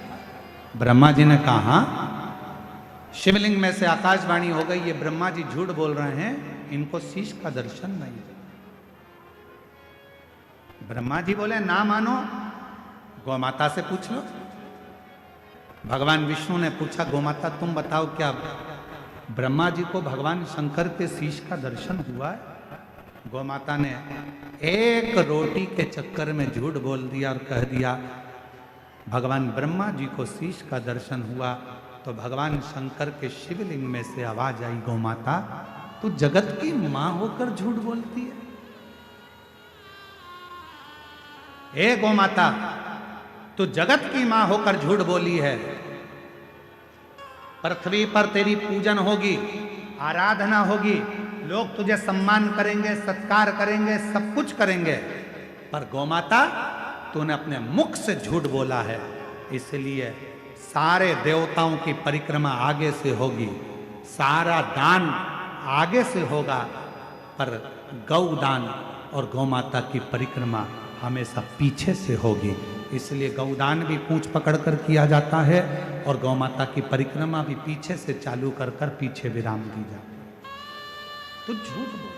ब्रह्मा जी ने कहा, हाँ, शिवलिंग में से आकाशवाणी हो गई, ये ब्रह्मा जी झूठ बोल रहे हैं, इनको शीश का दर्शन नहीं। ब्रह्मा जी बोले, ना मानो, गौमाता से पूछ लो। भगवान विष्णु ने पूछा, गौमाता तुम बताओ, क्या ब्रह्मा जी को भगवान शंकर के शीश का दर्शन हुआ है? गौमाता ने एक रोटी के चक्कर में झूठ बोल दिया और कह दिया, भगवान ब्रह्मा जी को शीश का दर्शन हुआ तो भगवान शंकर के शिवलिंग में से आवाज आई, गौमाता तू जगत की मां होकर झूठ बोलती है। हे गौमाता, तू जगत की मां होकर झूठ बोली है। पृथ्वी पर तेरी पूजन होगी, आराधना होगी, लोग तुझे सम्मान करेंगे, सत्कार करेंगे, सब कुछ करेंगे, पर गौमाता तूने अपने मुख से झूठ बोला है, इसलिए सारे देवताओं की परिक्रमा आगे से होगी, सारा दान आगे से होगा, पर गौदान और गौमाता की परिक्रमा हमेशा पीछे से होगी। इसलिए गौदान भी पूंछ पकड़कर किया जाता है और गौमाता की परिक्रमा भी पीछे से चालू कर कर पीछे विराम दी जाती है। तो झूठ बोल।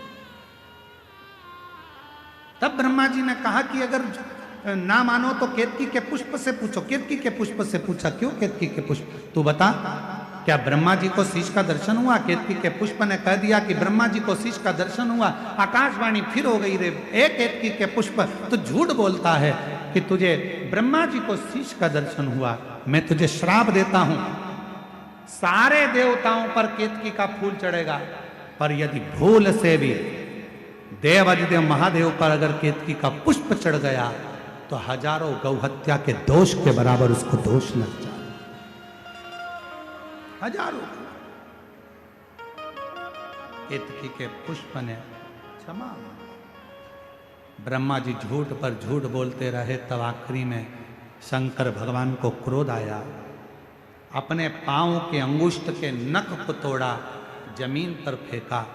तब ब्रह्मा जी ने कहा कि अगर ना मानो तो केतकी के पुष्प से पूछो। केतकी के पुष्प से पूछा, क्यों केतकी के पुष्प? तू बता, क्या ब्रह्मा जी को शीश का दर्शन हुआ? केतकी के पुष्प ने कह दिया कि ब्रह्मा जी को शीश का दर्शन हुआ। आकाशवाणी फिर हो गई, रे ए केतकी के पुष्प, तो झूठ बोलता है कि तुझे ब्रह्मा जी को शीश का दर्शन हुआ। मैं तुझे श्राप देता हूं, सारे देवताओं पर केतकी का फूल चढ़ेगा, पर यदि भूल से भी देवाधिदेव महादेव पर अगर केतकी का पुष्प चढ़ गया तो हजारों गौहत्या के दोष के बराबर उसको दोष लग जाए। हजारों। केतकी के पुष्प ने क्षमा। ब्रह्मा जी झूठ पर झूठ बोलते रहे, तब आखिरी में शंकर भगवान को क्रोध आया, अपने पांव के अंगुष्ठ के नख को तोड़ा, जमीन पर फेंका,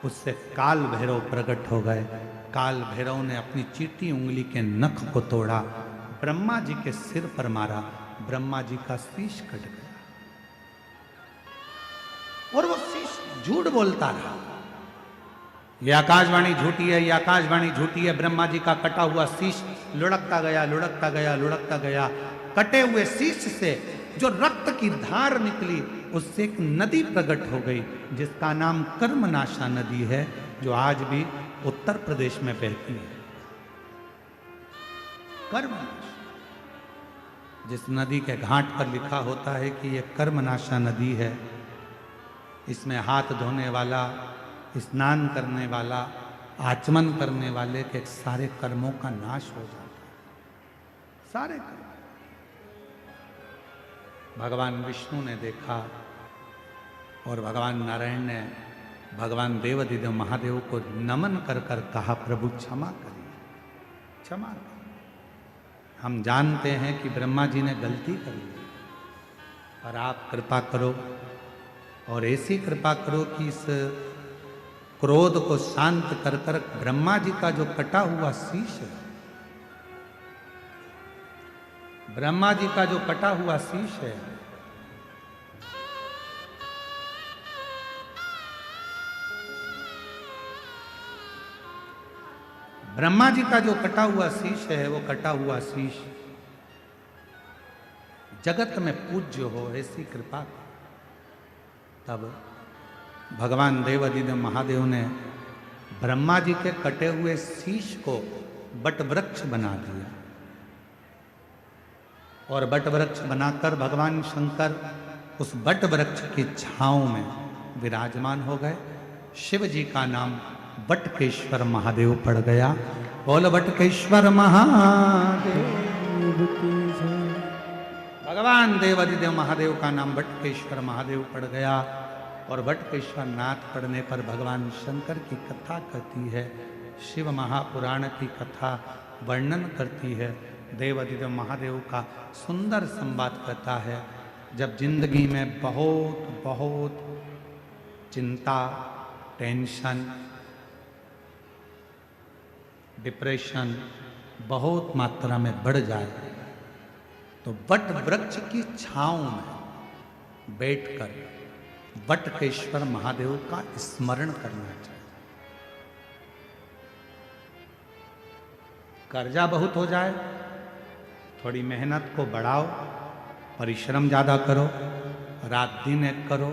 उससे काल भैरव प्रकट हो गए। काल भैरव ने अपनी चीटी उंगली के नख को तोड़ा, ब्रह्मा जी के सिर पर मारा, ब्रह्मा जी का शीश कट गया और वो शीश झूठ बोलता रहा। ये आकाशवाणी झूठी है, ये आकाशवाणी झूठी है। ब्रह्मा जी का कटा हुआ शीश लुढ़कता गया, लुढ़कता गया, लुढ़कता गया। कटे हुए शीश से जो रक्त की धार निकली, उससे एक नदी प्रकट हो गई, जिसका नाम कर्मनाशा नदी है, जो आज भी उत्तर प्रदेश में बहती है। कर्मनाशा, जिस नदी के घाट पर लिखा होता है कि यह कर्मनाशा नदी है, इसमें हाथ धोने वाला, स्नान करने वाला, आचमन करने वाले के सारे कर्मों का नाश हो जाता है। सारे कर्म। भगवान विष्णु ने देखा और भगवान नारायण ने भगवान देवाधिदेव महादेव को नमन कर कर कहा, प्रभु क्षमा करिए, क्षमा करिए। हम जानते हैं कि ब्रह्मा जी ने गलती कर ली, पर आप कृपा करो और ऐसी कृपा करो कि इस क्रोध को शांत कर कर ब्रह्मा जी का जो कटा हुआ शीश है, ब्रह्मा जी का जो कटा हुआ शीश है, ब्रह्मा जी का जो कटा हुआ शीश है, वो कटा हुआ शीश जगत में पूज्य हो, ऐसी कृपा। तब भगवान देवाधिदेव महादेव ने ब्रह्मा जी के कटे हुए शीश को बट वृक्ष बना दिया। और बट वृक्ष बनाकर भगवान शंकर उस बट वृक्ष की छांव में विराजमान हो गए। शिव जी का नाम बटकेश्वर महादेव पड़ गया। बोल बटकेश्वर महादेव की जय। भगवान देवादिदेव महादेव का नाम बटकेश्वर महादेव पड़ गया। और बटकेश्वर नाथ पढ़ने पर भगवान शंकर की कथा कहती है, शिव महापुराण की कथा वर्णन करती है। देवादिदेव महादेव का सुंदर संवाद कहता है, जब जिंदगी में बहुत बहुत चिंता, टेंशन, डिप्रेशन बहुत मात्रा में बढ़ जाए तो बट वृक्ष की छांव में बैठकर बटकेश्वर महादेव का स्मरण करना चाहिए। कर्जा बहुत हो जाए, थोड़ी मेहनत को बढ़ाओ, परिश्रम ज़्यादा करो, रात दिन एक करो,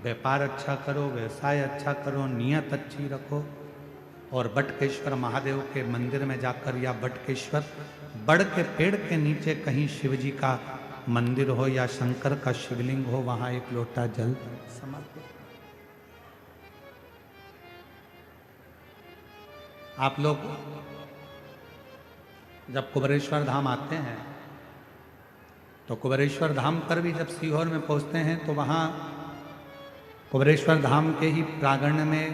व्यापार अच्छा करो, व्यवसाय अच्छा करो, नियत अच्छी रखो और बटकेश्वर महादेव के मंदिर में जाकर या बटकेश्वर बड़ के पेड़ के नीचे कहीं शिव जी का मंदिर हो या शंकर का शिवलिंग हो, वहां एक लोटा जल समर्पित। आप लोग जब कुबेरेश्वर धाम आते हैं तो कुबेरेश्वर धाम पर भी जब सीहोर में पहुंचते हैं तो वहां कुबेरेश्वर धाम के ही प्रांगण में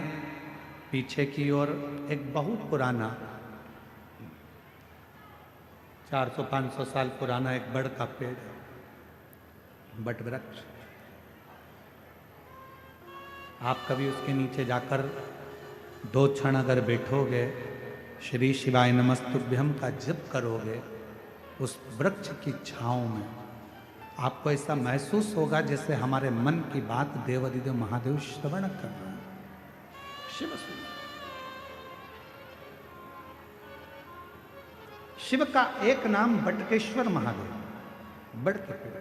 पीछे की ओर एक बहुत पुराना 400-500 साल पुराना एक बड़ का पेड़ है, बट वृक्ष। आप कभी उसके नीचे जाकर 2 क्षण अगर बैठोगे, श्री शिवाय नमस्तुभ्यम का जप करोगे, उस वृक्ष की छांव में आपको ऐसा महसूस होगा जैसे हमारे मन की बात देवादिदेव महादेव श्रवण कर रहे हैं। शिव सुन, शिव का एक नाम बटकेश्वर महादेव, बड़ के पेड़।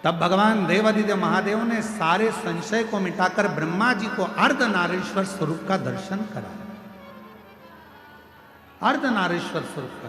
तब भगवान देवादिदेव महादेव ने सारे संशय को मिटाकर ब्रह्मा जी को अर्धनारीश्वर स्वरूप का दर्शन कराया। अर्धनारीश्वर स्वरूप का